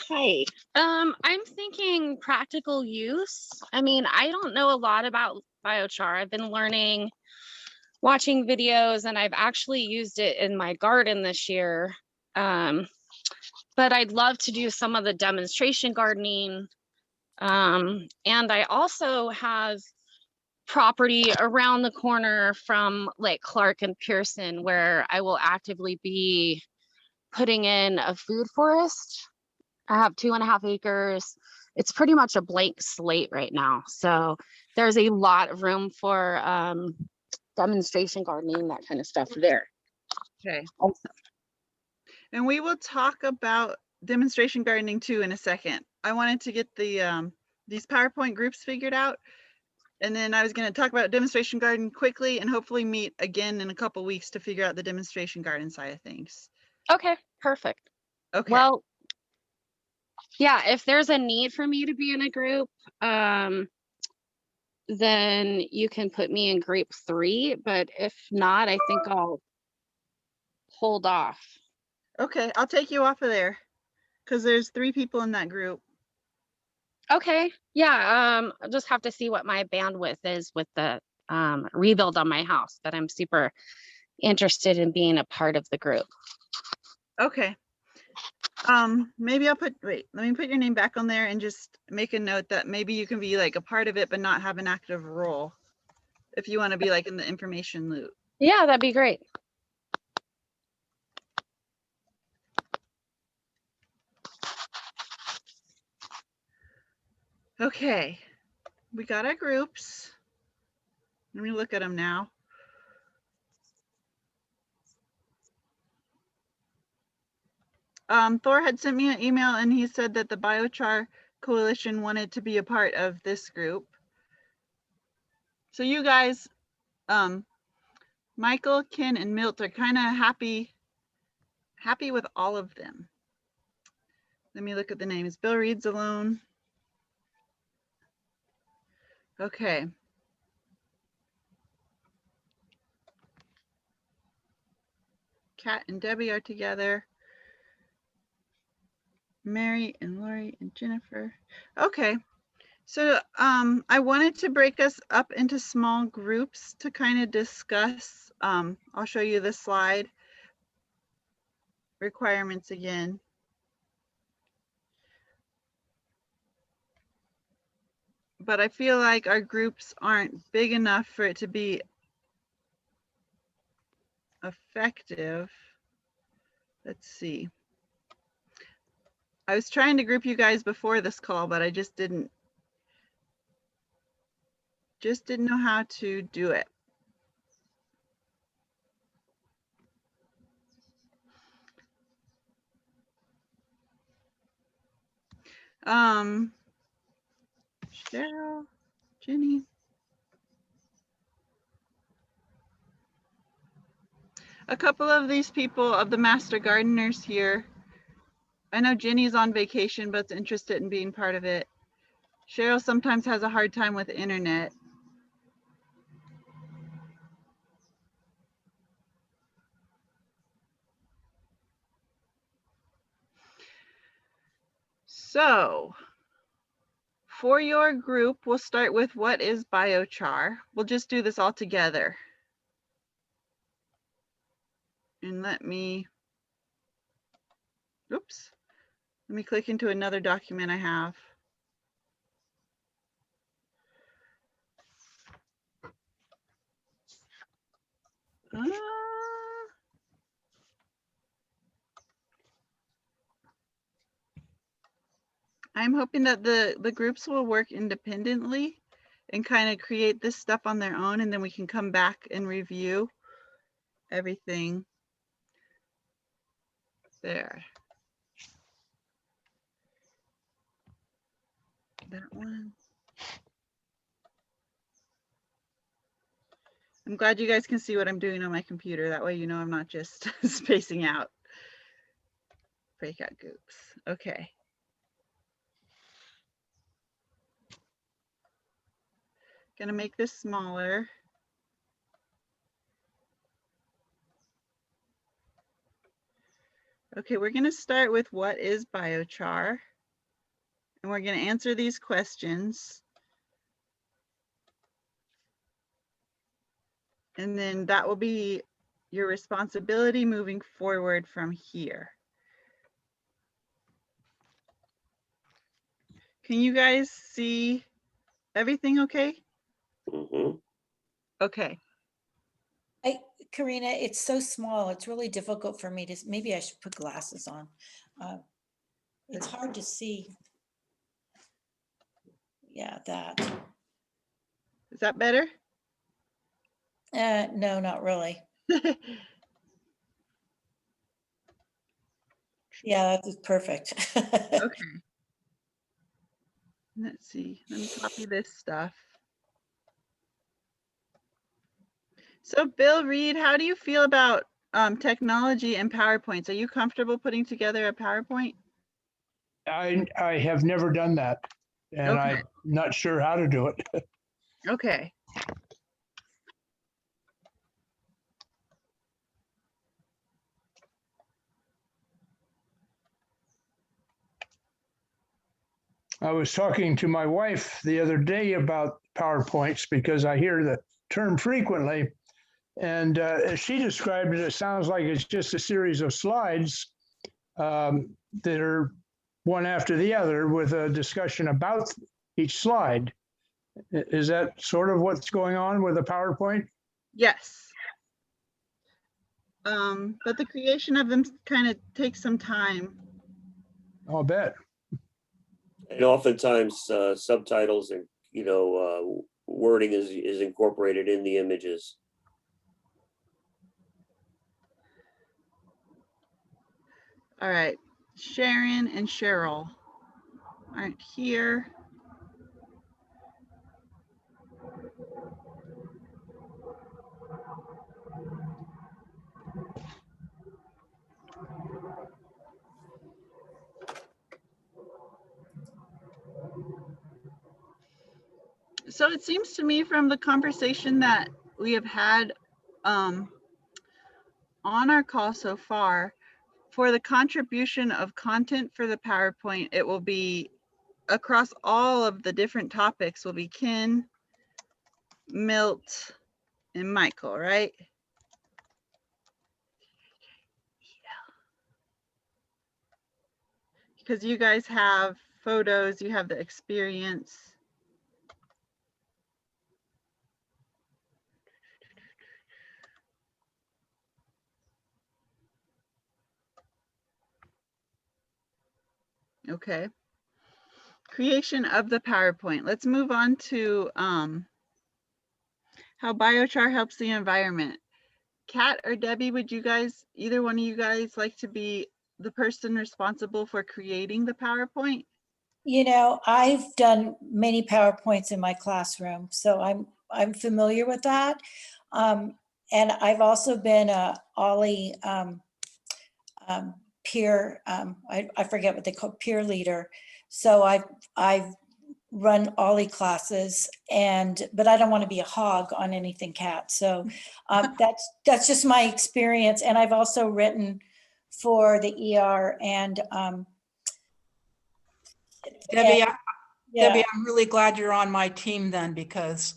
Hi. I'm thinking practical use. I mean, I don't know a lot about biochar. I've been learning, watching videos, and I've actually used it in my garden this year. But I'd love to do some of the demonstration gardening. And I also have property around the corner from Lake Clark and Pearson where I will actively be putting in a food forest. I have 2.5 acres. It's pretty much a blank slate right now. So there's a lot of room for demonstration gardening, that kind of stuff there. Okay. And we will talk about demonstration gardening too in a second. I wanted to get the these PowerPoint groups figured out. And then I was going to talk about demonstration garden quickly and hopefully meet again in a couple weeks to figure out the demonstration garden side of things. Okay, perfect. Okay. Well, yeah, if there's a need for me to be in a group, then you can put me in group 3. But if not, I think I'll hold off. Okay, I'll take you off of there because there's 3 people in that group. Okay, yeah, I'll just have to see what my bandwidth is with the rebuild on my house, but I'm super interested in being a part of the group. Okay. Maybe I'll let me put your name back on there and just make a note that maybe you can be like a part of it, but not have an active role if you want to be like in the information loop. Yeah, that'd be great. Okay, we got our groups. Let me look at them now. Thor had sent me an email and he said that the Biochar Coalition wanted to be a part of this group. So you guys, Michael, Ken, and Milt are kind of happy with all of them. Let me look at the names. Bill Reed's alone. Okay. Kat and Debbie are together. Mary and Lori and Jennifer. Okay. So I wanted to break us up into small groups to kind of discuss. I'll show you the slide requirements again. But I feel like our groups aren't big enough for it to be effective. Let's see. I was trying to group you guys before this call, but I just didn't know how to do it. Cheryl, Jenny. A couple of these people of the Master Gardeners here. I know Jenny's on vacation, but's interested in being part of it. Cheryl sometimes has a hard time with the internet. So for your group, we'll start with what is biochar. We'll just do this all together. And let me click into another document I have. I'm hoping that the groups will work independently and kind of create this stuff on their own, and then we can come back and review everything there. That one. I'm glad you guys can see what I'm doing on my computer. That way you know I'm not just spacing out. breakout groups. Okay. Gonna make this smaller. Okay, we're gonna start with what is biochar? And we're gonna answer these questions. And then that will be your responsibility moving forward from here. Can you guys see everything okay? Mhm. Okay. Karina, it's so small. It's really difficult for me to, maybe I should put glasses on. It's hard to see. Yeah, that. Is that better? No, not really. Yeah, that is perfect. Okay. Let's see. Let me copy this stuff. So Bill Reed, how do you feel about technology and PowerPoints? Are you comfortable putting together a PowerPoint? I have never done that, and Okay. I'm not sure how to do it. Okay. I was talking to my wife the other day about PowerPoints because I hear the term frequently. And she described it, it sounds like it's just a series of slides that are one after the other with a discussion about each slide. Is that sort of what's going on with a PowerPoint? Yes. But the creation of them kind of takes some time. I'll bet. And oftentimes subtitles and, wording is incorporated in the images. All right. Sharon and Cheryl aren't here. So it seems to me from the conversation that we have had on our call so far, for the contribution of content for the PowerPoint, it will be across all of the different topics will be Ken, Milt, and Michael, right? Because you guys have photos, you have the experience. Okay. Creation of the PowerPoint. Let's move on to how biochar helps the environment. Kat or Debbie, would you guys, either one of you guys, like to be the person responsible for creating the PowerPoint? You know, I've done many PowerPoints in my classroom, so I'm familiar with that. And I've also been a Ollie peer, I forget what they call peer leader. So I've run Ollie classes, but I don't want to be a hog on anything, Kat. So that's just my experience. And I've also written for the ER and Debbie, yeah. Debbie, I'm really glad you're on my team then, because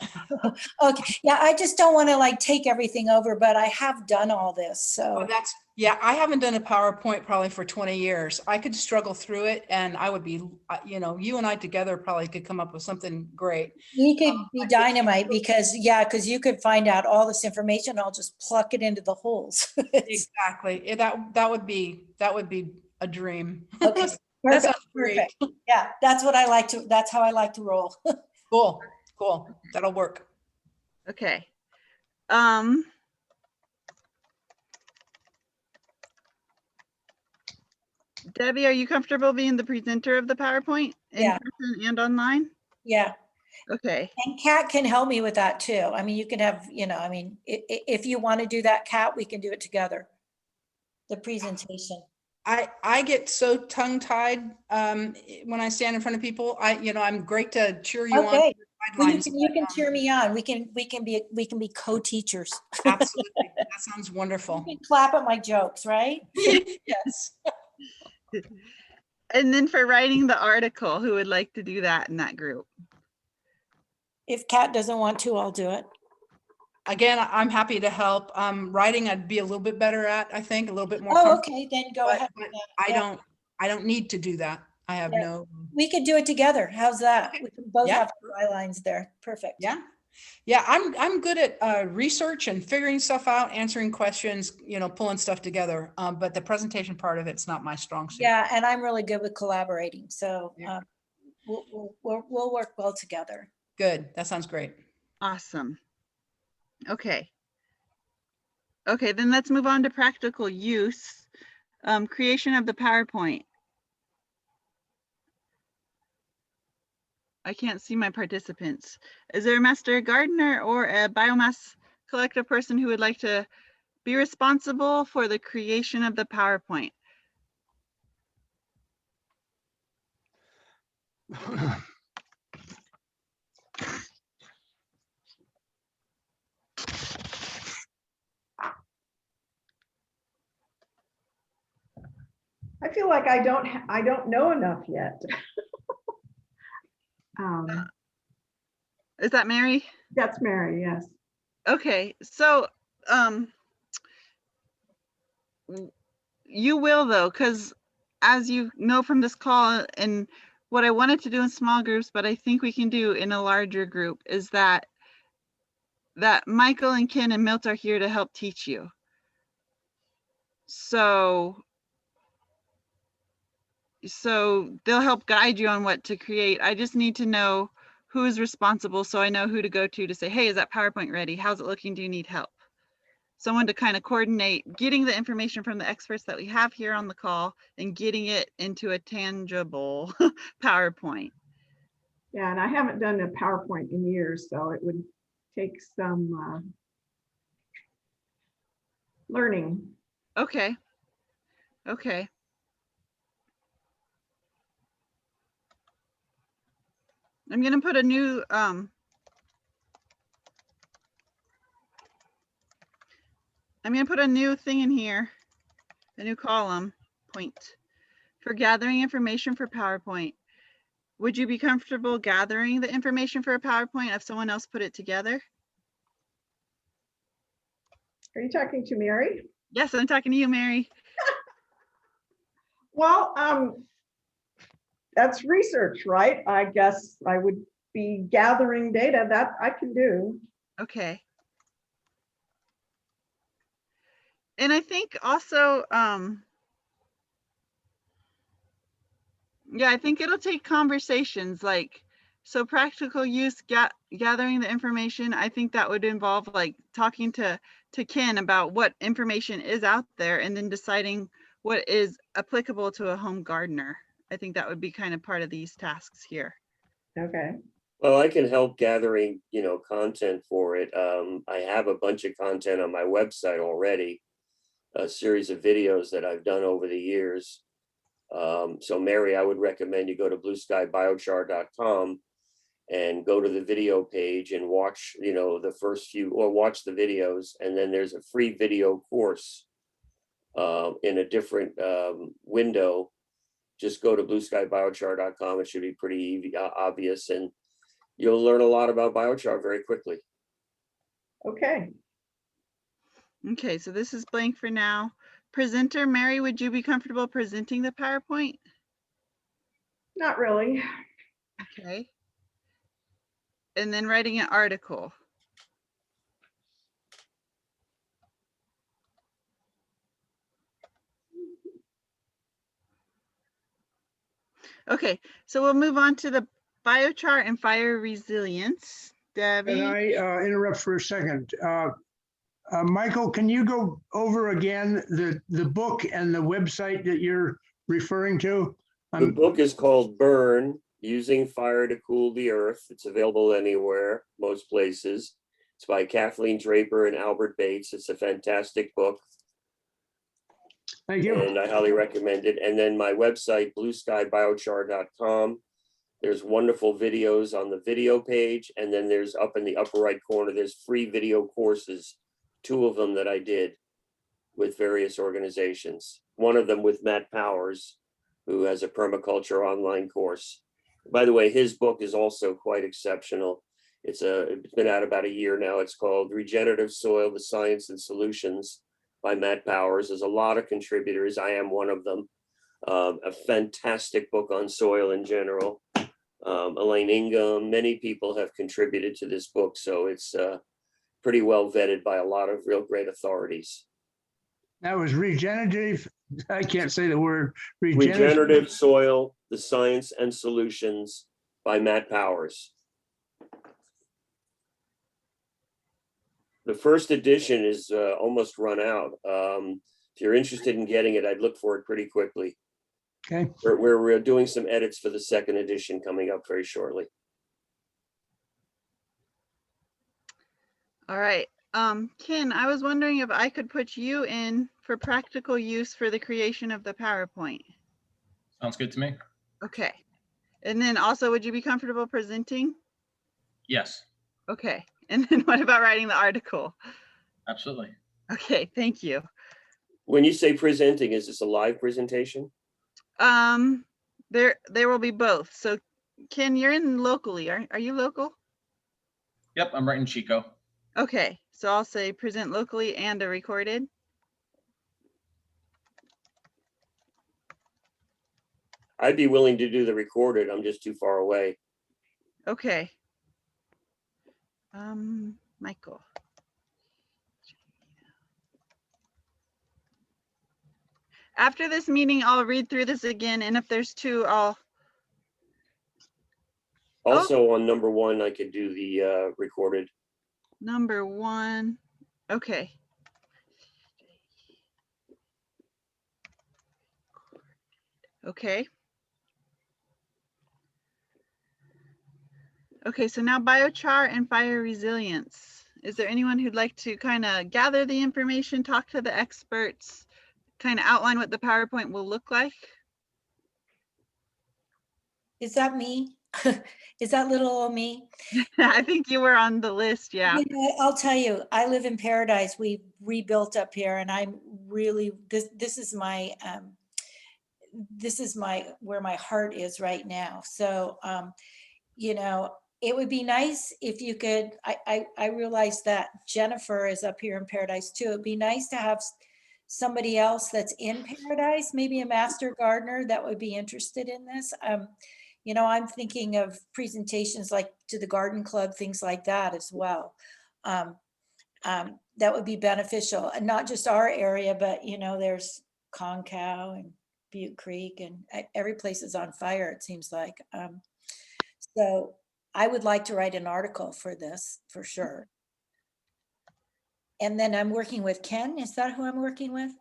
Okay, yeah, I just don't want to like take everything over, but I have done all this, so. I haven't done a PowerPoint probably for 20 years. I could struggle through it, and I would be, you and I together probably could come up with something great. We could be dynamite because you could find out all this information. I'll just pluck it into the holes. Exactly. That would be a dream. Okay, That sounds perfect, great. perfect. Yeah, that's how I like to roll. Cool. That'll work. Okay. Debbie, are you comfortable being the presenter of the PowerPoint in person and online? Yeah. Okay. And Kat can help me with that too. I mean, you can have, if you want to do that, Kat, we can do it together. The presentation. I get so tongue tied when I stand in front of people. I'm great to cheer you on. Okay. Well, Guidelines, you but, can cheer me on. We can be co-teachers. absolutely. That sounds You wonderful. can clap at my jokes, right? Yes. And then for writing the article, who would like to do that in that group? If Kat doesn't want to, I'll do it. Again, I'm happy to help. Writing, I'd be a little bit better at, I think, a little bit more. Oh, comfortable, okay, then go but- ahead. but with that. I don't need to do that. I have Yeah. no. We could do it together. How's that? We can both Yeah. have our lines there. Perfect. Yeah. Yeah, I'm good at research and figuring stuff out, answering questions, pulling stuff together. But the presentation part of it's not my strong suit. Yeah, and I'm really good with collaborating, so Yeah. we'll work well together. Good. That sounds great. Awesome. Okay. Okay, then let's move on to practical use. Creation of the PowerPoint. I can't see my participants. Is there a master gardener or a biomass collector person who would like to be responsible for the creation of the PowerPoint? I feel like I don't know enough yet. Is that Mary? That's Mary, yes. Okay, so you will though, because as you know from this call, and what I wanted to do in small groups, but I think we can do in a larger group, is that Michael and Ken and Milt are here to help teach you. So they'll help guide you on what to create. I just need to know who is responsible so I know who to go to say, hey, is that PowerPoint ready? How's it looking? Do you need help? Someone to kind of coordinate getting the information from the experts that we have here on the call and getting it into a tangible PowerPoint. Yeah, and I haven't done a PowerPoint in years, so it would take some learning. Okay. Okay. I'm going to put a new I'm going to put a new thing in here, a new column point for gathering information for PowerPoint. Would you be comfortable gathering the information for a PowerPoint if someone else put it together? Are you talking to Mary? Yes, I'm talking to you, Mary. Well, that's research, right? I guess I would be gathering data that I can do. Okay. And I think also, yeah, I think it'll take conversations like, so practical use, gathering the information. I think that would involve like talking to Ken about what information is out there and then deciding what is applicable to a home gardener. I think that would be kind of part of these tasks here. Okay. Well, I can help gathering, content for it. I have a bunch of content on my website already, a series of videos that I've done over the years. So Mary, I would recommend you go to blueskybiochar.com and go to the video page and watch, the first few, or watch the videos. And then there's a free video course in a different window. Just go to blueskybiochar.com. It should be pretty obvious, and you'll learn a lot about biochar very quickly. Okay. Okay, so this is blank for now. Presenter, Mary, would you be comfortable presenting the PowerPoint? Not really. Okay. And then writing an article. Okay, so we'll move on to the biochar and fire resilience. Debbie? Can I interrupt for a second? Michael, can you go over again the book and the website that you're referring to? The book is called Burn, Using Fire to Cool the Earth. It's available anywhere, most places. It's by Kathleen Draper and Albert Bates. It's a fantastic book. Thank you. And I highly recommend it. And then my website, blueskybiochar.com. There's wonderful videos on the video page. And then there's up in the upper right corner, there's free video courses, 2 of them that I did with various organizations. One of them with Matt Powers, who has a permaculture online course. By the way, his book is also quite exceptional. It's been out about a year now. It's called Regenerative Soil, the Science and Solutions by Matt Powers. There's a lot of contributors. I am one of them. A fantastic book on soil in general. Elaine Ingham, many people have contributed to this book. So it's pretty well vetted by a lot of real great authorities. That was regenerative. I can't say the word. Regenerative Soil, the Science and Solutions by Matt Powers. The first edition is almost run out. If you're interested in getting it, I'd look for it pretty quickly. Okay. We're doing some edits for the second edition coming up very shortly. All right. Ken, I was wondering if I could put you in for practical use for the creation of the PowerPoint. Sounds good to me. Okay. And then also, would you be comfortable presenting? Yes, Okay. And then what about writing the article? absolutely. Okay, thank you. When you say presenting, is this a live presentation? There will be both. So Ken, you're in locally. Are you local? Yep, I'm right in Chico. Okay, so I'll say present locally and a recorded. I'd be willing to do the recorded. I'm just too far away. Okay. Michael. After this meeting, I'll read through this again, and if there's 2, I'll. Also on number 1, I could do the recorded. Number 1. Okay. Okay. Okay, so now biochar and fire resilience. Is there anyone who'd like to kind of gather the information, talk to the experts, kind of outline what the PowerPoint will look like? Is that me? Is that little old me? I think you were on the list, yeah. You know, I'll tell you, I live in Paradise. We rebuilt up here, and I'm really this is my where my heart is right now. So you know, it would be nice if you could. I realize that Jennifer is up here in Paradise too. It'd be nice to have somebody else that's in Paradise, maybe a master gardener that would be interested in this. You know, I'm thinking of presentations like to the garden club, things like that as well. That would be beneficial, and not just our area, but you know, there's Concow and Butte Creek, and every place is on fire, it seems like. So I would like to write an article for this for sure. And then I'm working with Ken. Is that who I'm working with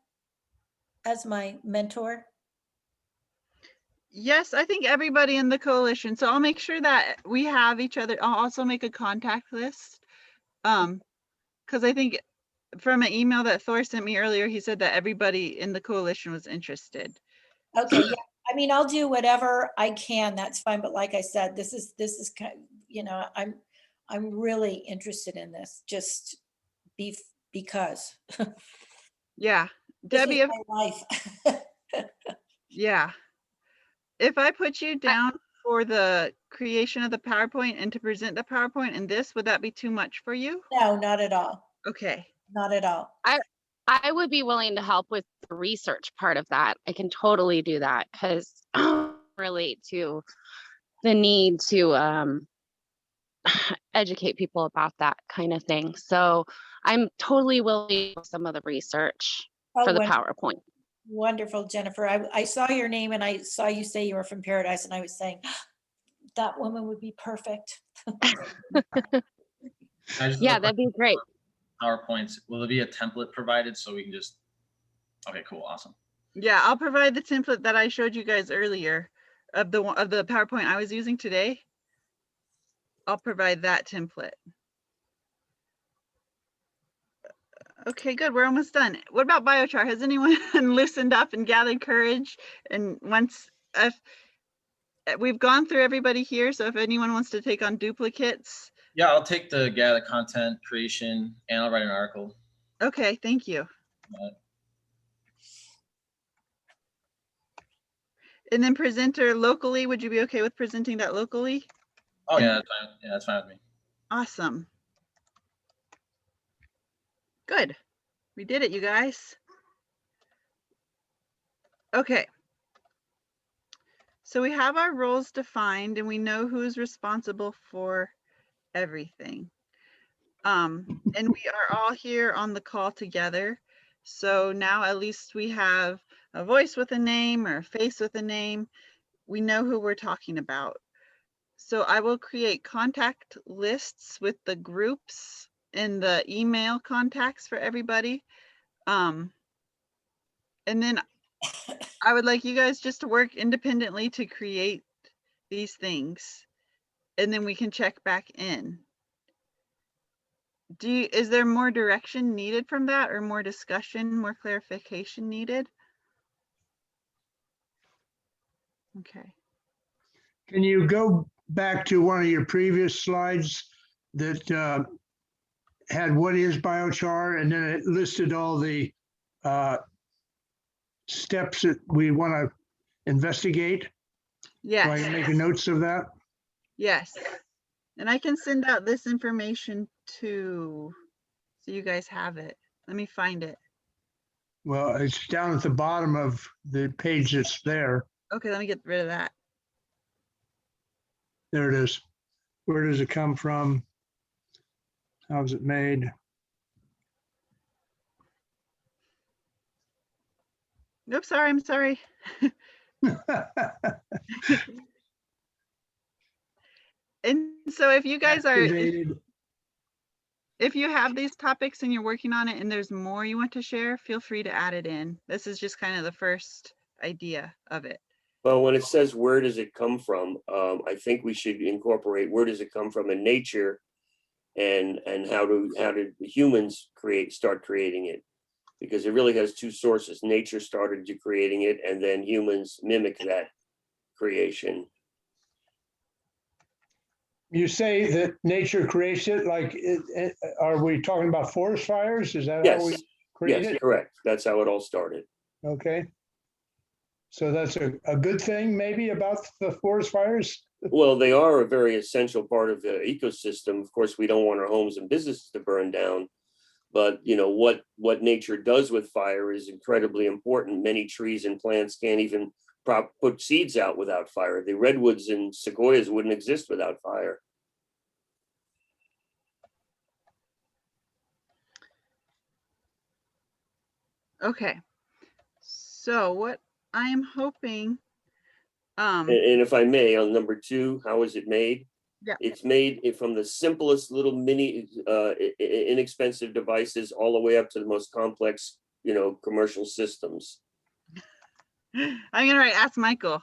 as my mentor? Yes, I think everybody in the coalition. So I'll make sure that we have each other. I'll also make a contact list. Because I think from an email that Thor sent me earlier, he said that everybody in the coalition was interested. Okay, yeah. I mean, I'll do whatever I can. That's fine. But like I said, this is kind of, you know, I'm really interested in this. Just because. Yeah, This is Debbie. my life. Yeah. If I put you down for the creation of the PowerPoint and to present the PowerPoint in this, would that be too much for you? No, not at all. Okay. Not at all. I would be willing to help with the research part of that. I can totally do that because I relate to the need to educate people about that kind of thing. So I'm totally willing to do some of the research for the PowerPoint. Wonderful, Jennifer. I saw your name and I saw you say you were from Paradise, and I was saying that woman would be perfect. Yeah, that'd be great. PowerPoints. Will there be a template provided so we can just? Okay, cool, awesome. Yeah, I'll provide the template that I showed you guys earlier of the PowerPoint I was using today. I'll provide that template. Okay, good. We're almost done. What about biochar? Has anyone listened up and gathered courage? And once if we've gone through everybody here, so if anyone wants to take on duplicates. Yeah, I'll take the gather content creation and I'll write an article. Okay, thank you. And then presenter locally, would you be okay with presenting that locally? Oh yeah, that's fine. Yeah, that's fine with me. Awesome. Good. We did it, you guys. Okay. So we have our roles defined and we know who's responsible for everything. And we are all here on the call together. So now at least we have a voice with a name or a face with a name. We know who we're talking about. So I will create contact lists with the groups and the email contacts for everybody. And then I would like you guys just to work independently to create these things. And then we can check back in. Is there more direction needed from that, or more discussion, more clarification needed? Okay. Can you go back to one of your previous slides that had what is biochar, and then it listed all the steps that we want to investigate? Yes. So I can make notes of that? Yes. And I can send out this information too, so you guys have it. Let me find it. Well, it's down at the bottom of the page that's there. Okay, let me get rid of that. There it is. Where does it come from? How is it made? Nope, sorry, I'm sorry. And so if you guys are, if you have these topics and you're working on it and there's more you want to share, feel free to add it in. This is just kind of the first idea of it. Well, when it says where does it come from, I think we should incorporate where does it come from in nature, and how did humans start creating it? Because it really has two sources. Nature started to creating it, and then humans mimic that creation. You say that nature creates it, like, are we talking about forest fires? Is that how we Yes, create yes, it? correct. That's how it all started. Okay. So that's a good thing maybe about the forest fires? Well, they are a very essential part of the ecosystem. Of course, we don't want our homes and businesses to burn down, but you know what nature does with fire is incredibly important. Many trees and plants can't even put seeds out without fire. The redwoods and sequoias wouldn't exist without fire. Okay. So what I am hoping, And if I may, on number 2, how is it made? Yeah. It's made from the simplest little mini, inexpensive devices all the way up to the most complex, commercial systems. I'm gonna ask Michael.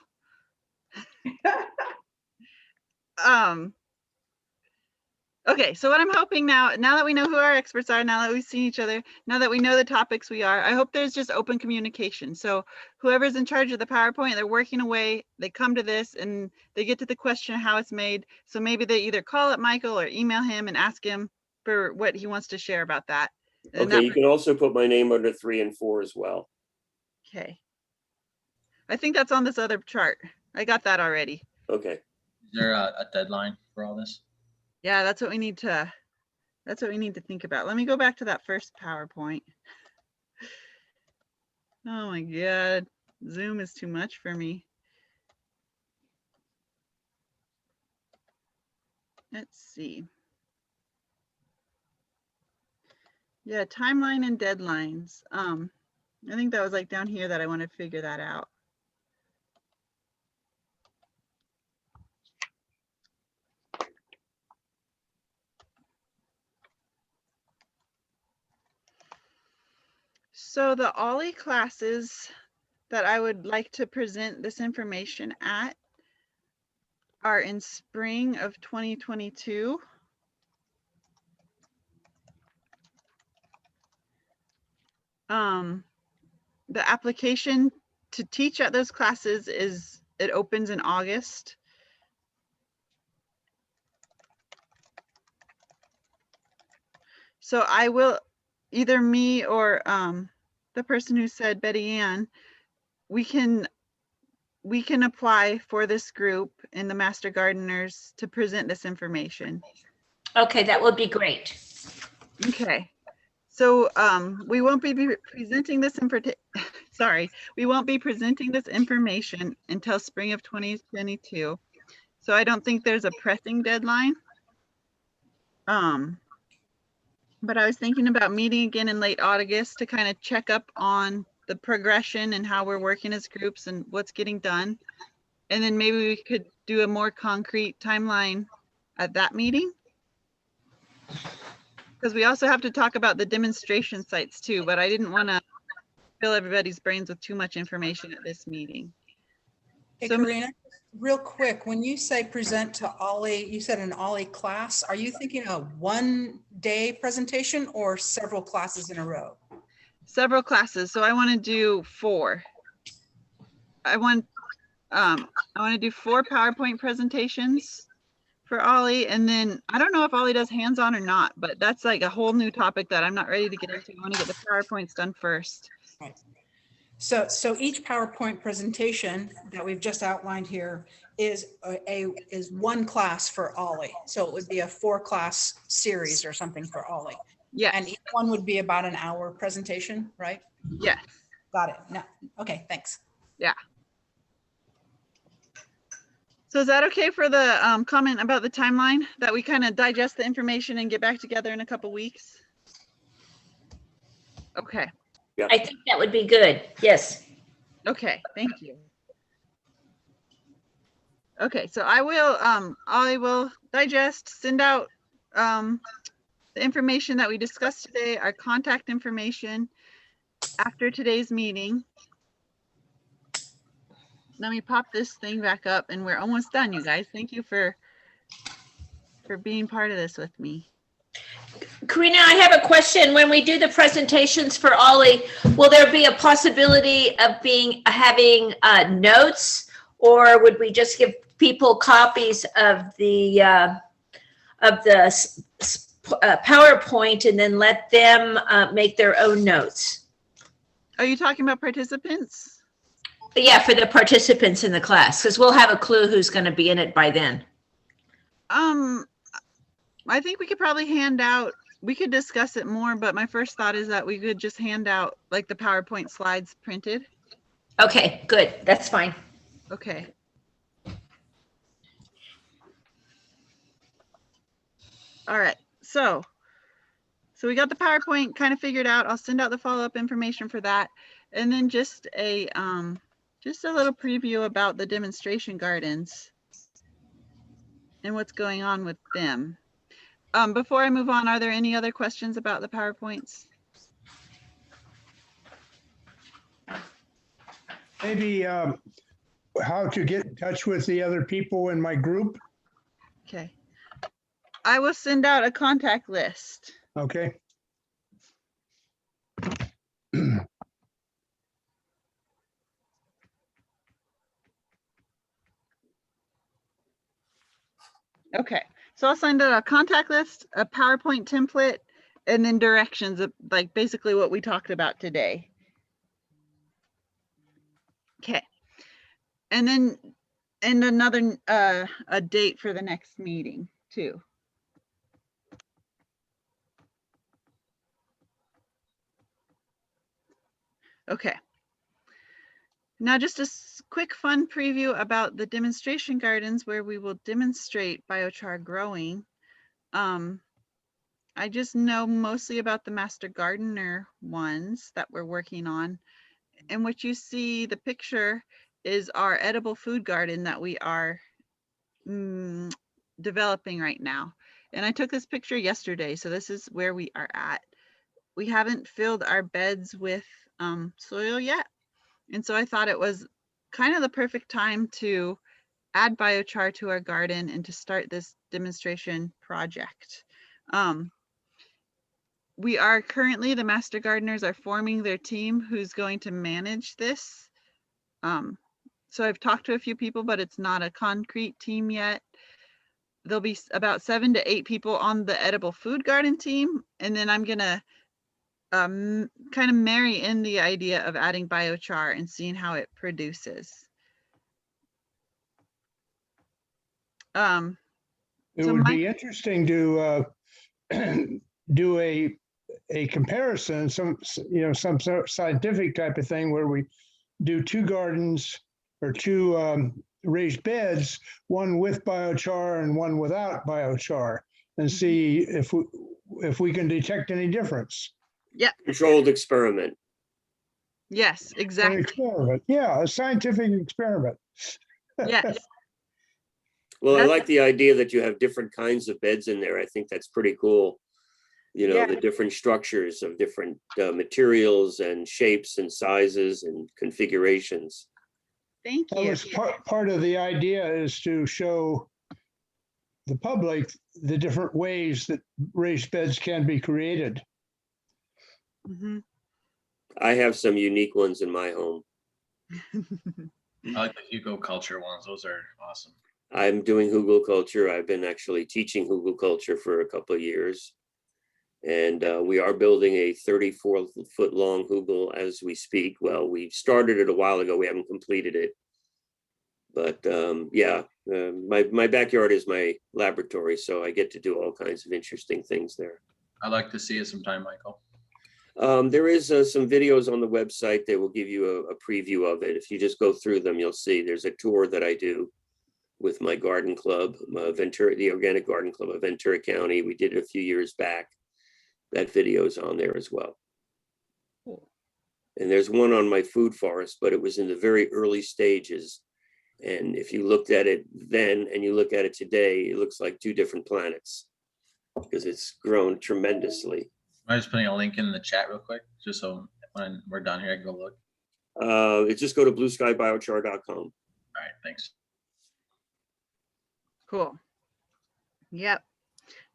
Okay, so what I'm hoping now that we know who our experts are, now that we've seen each other, now that we know the topics we are, I hope there's just open communication. So whoever's in charge of the PowerPoint, they're working away, they come to this and they get to the question how it's made. So maybe they either call up Michael or email him and ask him for what he wants to share about that. And Okay, you can also put my name under 3 and 4 as well. Okay. I think that's on this other chart. I got that already. Okay. Is there a deadline for all this? Yeah, that's what we need to think about. Let me go back to that first PowerPoint. Oh my God, Zoom is too much for me. Let's see. Yeah, timeline and deadlines. I think that was like down here that I want to figure that out. So the OLLI classes that I would like to present this information at are in spring of 2022. The application to teach at those classes it opens in August. So I will, either me or the person who said, Betty Ann, we can apply for this group in the Master Gardeners to present this information. Okay, that would be great. Okay. So we won't be presenting this we won't be presenting this information until spring of 2022. So I don't think there's a pressing deadline. But I was thinking about meeting again in late August to kind of check up on the progression and how we're working as groups and what's getting done. And then maybe we could do a more concrete timeline at that meeting. Because we also have to talk about the demonstration sites too, but I didn't want to fill everybody's brains with too much information at this meeting. Hey, So- Karina, real quick, when you say present to Ollie, you said an Ollie class, are you thinking a one-day presentation or several classes in a row? Several classes. So I want to do 4. I want to do 4 PowerPoint presentations for Ollie. And then I don't know if Ollie does hands-on or not, but that's like a whole new topic that I'm not ready to get into. I want to get the PowerPoints done first. Right. So each PowerPoint presentation that we've just outlined here is one class for Ollie. So it would be a 4-class series or something for Ollie. Yeah. And each one would be about an hour presentation, right? Yes. Got it. No. Okay, thanks. Yeah. So is that okay for the comment about the timeline, that we kind of digest the information and get back together in a couple weeks? Okay. I think that would be good. Yes. Okay, thank you. Okay, so I will digest, send out the information that we discussed today, our contact information after today's meeting. Let me pop this thing back up and we're almost done, you guys. Thank you for being part of this with me. Karina, I have a question. When we do the presentations for Ollie, will there be a possibility of having notes, or would we just give people copies of the PowerPoint and then let them make their own notes? Are you talking about participants? Yeah, for the participants in the class, because we'll have a clue who's going to be in it by then. I think we could probably we could discuss it more, but my first thought is that we could just hand out like the PowerPoint slides printed. Okay, good. That's fine. Okay. All right, so we got the PowerPoint kind of figured out. I'll send out the follow-up information for that. And then just a little preview about the demonstration gardens and what's going on with them. Before I move on, are there any other questions about the PowerPoints? Maybe how to get in touch with the other people in my group? Okay. I will send out a contact list. Okay. Okay, so I'll send out a contact list, a PowerPoint template, and then directions of like basically what we talked about today. Okay, and then another a date for the next meeting too. Okay. Now just a quick fun preview about the demonstration gardens where we will demonstrate biochar growing. I just know mostly about the Master Gardener ones that we're working on. And what you see, the picture is our edible food garden that we are developing right now. And I took this picture yesterday, so this is where we are at. We haven't filled our beds with soil yet. And so I thought it was kind of the perfect time to add biochar to our garden and to start this demonstration project. we are currently, the Master Gardeners are forming their team who's going to manage this. So I've talked to a few people, but it's not a concrete team yet. There'll be about 7 to 8 people on the edible food garden team. And then I'm gonna kind of marry in the idea of adding biochar and seeing how it produces. It So would my- be interesting to do a comparison, some sort of scientific type of thing where we do 2 gardens or 2 raised beds, one with biochar and one without biochar, and see if we can detect any difference. Yeah, Controlled experiment. yes, An exactly. experiment, yeah, a scientific experiment. Yes. Well, I That's- like the idea that you have different kinds of beds in there. I think that's pretty cool. You know, Yeah. the different structures of different materials and shapes and sizes and configurations. Thank That you. was part of the idea, is to show the public the different ways that raised beds can be created. Mhm. I have some unique ones in my home. I like the Hugo culture ones. Those are awesome. I'm doing hugelkultur. I've been actually teaching hugelkultur for a couple of years. And we are building a 34-foot long hugel as we speak. Well, we started it a while ago. We haven't completed it. But my backyard is my laboratory, so I get to do all kinds of interesting things there. I'd like to see it sometime, Michael. There is some videos on the website that will give you a preview of it. If you just go through them, you'll see there's a tour that I do with my garden club, Ventura, the Organic Garden Club of Ventura County. We did it a few years back. That video is on there as well. Cool. And there's one on my food forest, but it was in the very early stages. And if you looked at it then and you look at it today, it looks like 2 different planets because it's grown tremendously. I'm just putting a link in the chat real quick, just so when we're done here, I can go look. Just go to blueskybiochar.com. All right, thanks. Cool. Yep.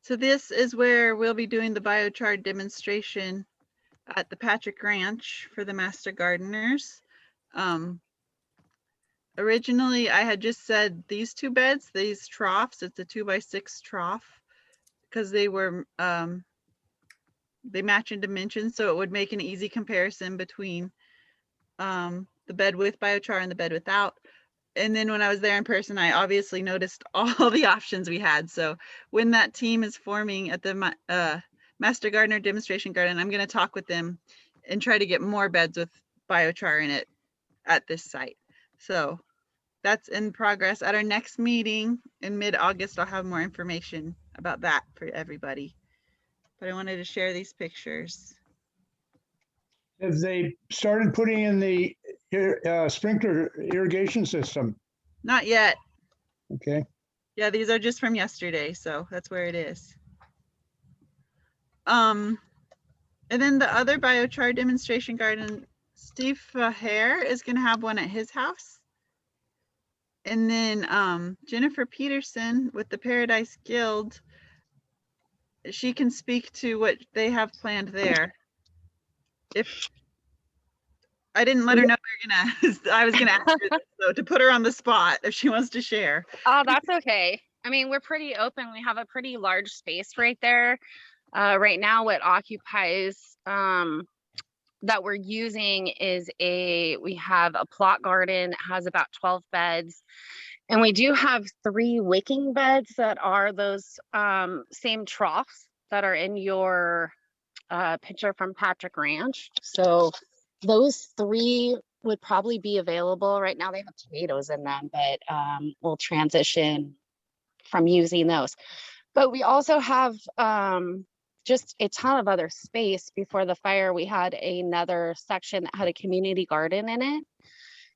So this is where we'll be doing the biochar demonstration at the Patrick Ranch for the Master Gardeners. Originally, I had just said these 2 beds, these troughs, it's a 2x6 trough, because they were, they match in dimensions, so it would make an easy comparison between the bed with biochar and the bed without. And then when I was there in person, I obviously noticed all the options we had. So when that team is forming at the Master Gardener Demonstration Garden, I'm going to talk with them and try to get more beds with biochar in it at this site. So that's in progress. At our next meeting in mid-August, I'll have more information about that for everybody. But I wanted to share these pictures. Have they started putting in the sprinkler irrigation system? Not yet. Okay. Yeah, these are just from yesterday, so that's where it is. And then the other biochar demonstration garden, Steve Hare is going to have one at his house. And then Jennifer Peterson with the Paradise Guild, she can speak to what they have planned there. If I didn't let her know I was gonna ask her this, so to put her on the spot if she wants to share. Oh, that's okay. I mean, we're pretty open. We have a pretty large space right there. Right now, what occupies that we're using is we have a plot garden, it has about 12 beds. And we do have 3 wicking beds that are those same troughs that are in your picture from Patrick Ranch. So those 3 would probably be available. Right now they have tomatoes in them, but we'll transition from using those. But we also have just a ton of other space. Before the fire, we had another section that had a community garden in it.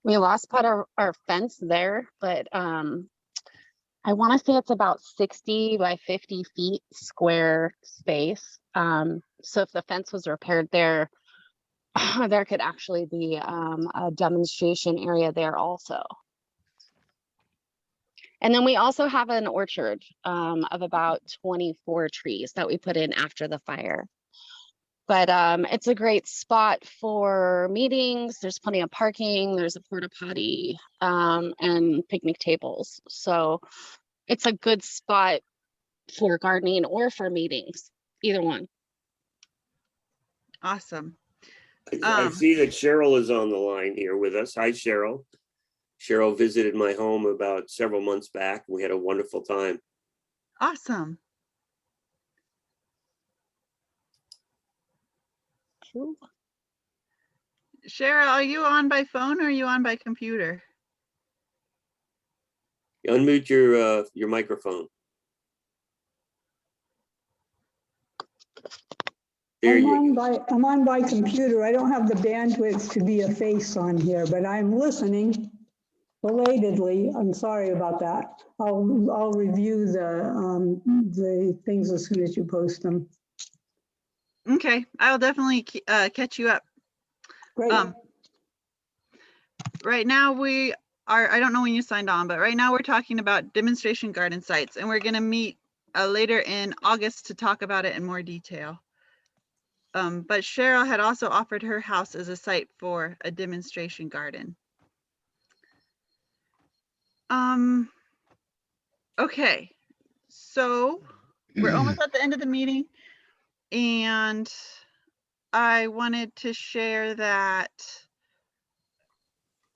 We lost part of our fence there, but I want to say it's about 60 by 50 feet square space. So if the fence was repaired there, there could actually be a demonstration area there also. And then we also have an orchard of about 24 trees that we put in after the fire. But it's a great spot for meetings. There's plenty of parking. There's a porta potty and picnic tables. So it's a good spot for gardening or for meetings, either one. Awesome. I see that Cheryl is on the line here with us. Hi, Cheryl. Cheryl visited my home about several months back. We had a wonderful time. Awesome. Cool. Cheryl, are you on by phone or are you on by computer? Unmute your microphone. There you go. I'm on by computer. I don't have the bandwidth to be a face on here, but I'm listening belatedly. I'm sorry about that. I'll review the things as soon as you post them. Okay, I'll definitely catch you up. Great. Right now we are, I don't know when you signed on, but right now we're talking about demonstration garden sites, and we're going to meet later in August to talk about it in more detail. But Cheryl had also offered her house as a site for a demonstration garden. Okay, so we're almost at the end of the meeting, and I wanted to share that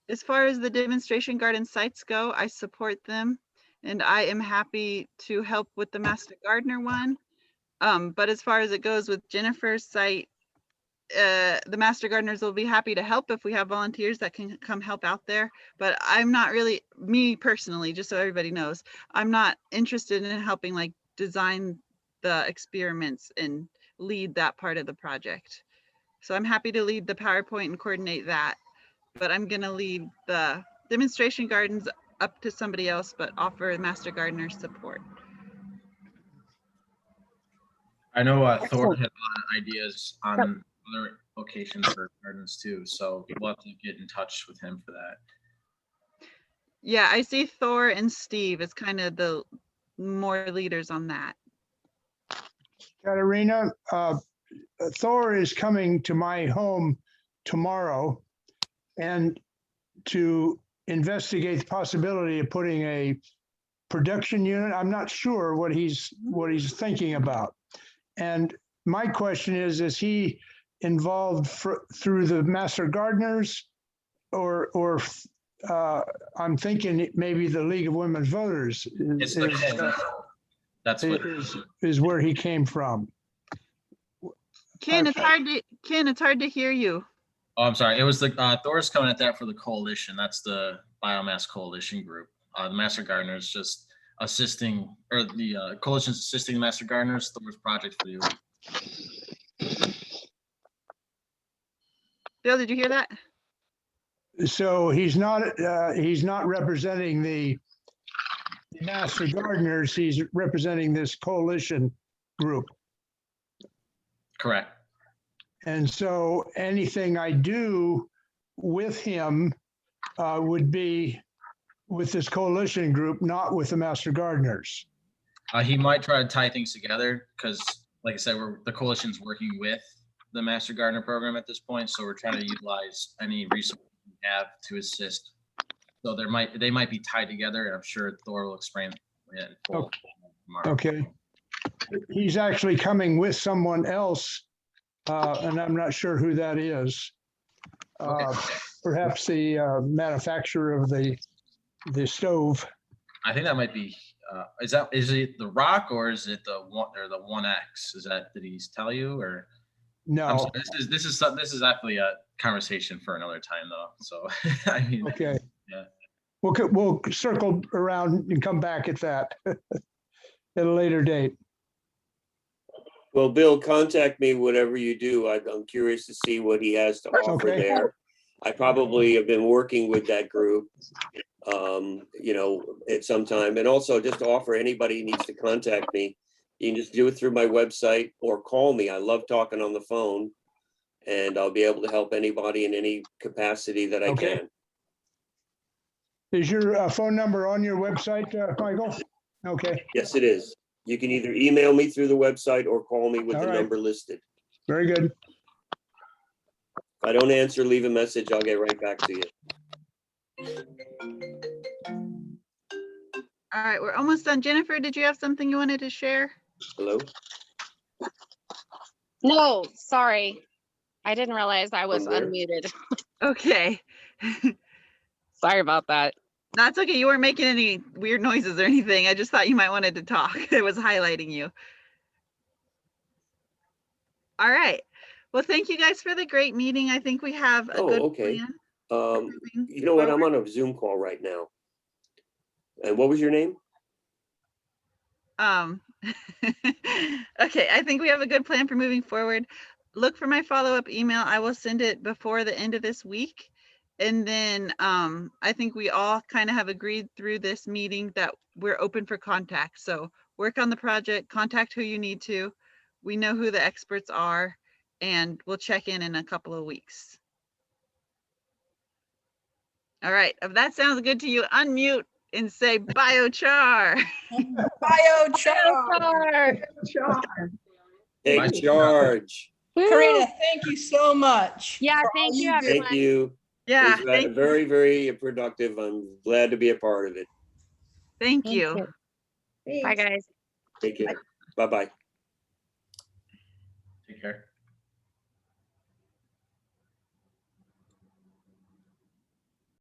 as far as the demonstration garden sites go, I support them, and I am happy to help with the Master Gardener one. But as far as it goes with Jennifer's site, the Master Gardeners will be happy to help if we have volunteers that can come help out there. But I'm not really, me personally, just so everybody knows, I'm not interested in helping like design the experiments and lead that part of the project. So I'm happy to lead the PowerPoint and coordinate that, but I'm gonna leave the demonstration gardens up to somebody else, but offer Master Gardener support. I know Thor had a lot of ideas on other locations for gardens too, so we'll have to get in touch with him for that. Yeah, I see Thor and Steve as kind of the more leaders on that. Katerina, Thor is coming to my home tomorrow and to investigate the possibility of putting a production unit. I'm not sure what he's thinking about. And my question is he involved through the Master Gardeners or I'm thinking maybe the League of Women Voters is where he came from. Ken, it's hard to hear you. Oh, I'm sorry. It was the Thor's coming at that for the coalition. That's the Biomass Coalition group. The Master Gardeners just assisting, or the coalition's assisting the Master Gardeners. Thor's project for you. Bill, did you hear that? So he's not representing the Master Gardeners. He's representing this coalition group. Correct. And so anything I do with him would be with this coalition group, not with the Master Gardeners. He might try to tie things together because, like I said, the coalition's working with the Master Gardener program at this point, so we're trying to utilize any resources we have to assist. So they might be tied together, and I'm sure Thor will explain it tomorrow. Okay. He's actually coming with someone else, and I'm not sure who that is. Perhaps the manufacturer of the stove. I think that might be. Is it the Rock or is it the 1X? Did he tell you or? No. Sorry, this is actually a conversation for another time though. So I mean. Okay. Yeah. We'll circle around and come back at that at a later date. Well, Bill, contact me whatever you do. I'm curious to see what he has to offer there. I probably have been working with that group, at some time. And also just to offer anybody who needs to contact me, you can just do it through my website or call me. I love talking on the phone, and I'll be able to help anybody in any capacity that I can. Is your phone number on your website, Michael? Okay. Yes, it is. You can either email me through the website or call me with the number listed. Very good. If I don't answer, leave a message. I'll get right back to you. All right, we're almost done. Jennifer, did you have something you wanted to share? Hello? No, sorry. I didn't realize I was From where? unmuted. Okay. Sorry about that. That's okay. You weren't making any weird noises or anything. I just thought you might wanted to talk. It was highlighting you. All right. Well, thank you guys for the great meeting. I think we have a Oh, good okay. plan. You know what? I'm on a Zoom call right now. And what was your name? Okay, I think we have a good plan for moving forward. Look for my follow-up email. I will send it before the end of this week. And then I think we all kind of have agreed through this meeting that we're open for contact. So work on the project, contact who you need to. We know who the experts are, and we'll check in a couple of weeks. All right, if that sounds good to you, unmute and say biochar. Biochar. Take Bye. charge. Karina, thank you so much. Yeah, for all thank you, do. everyone. Thank you. Yeah, It was very, very productive. I'm glad to be a part of it. thank Thank you. Bye, guys. Take care. Bye-bye. Take care.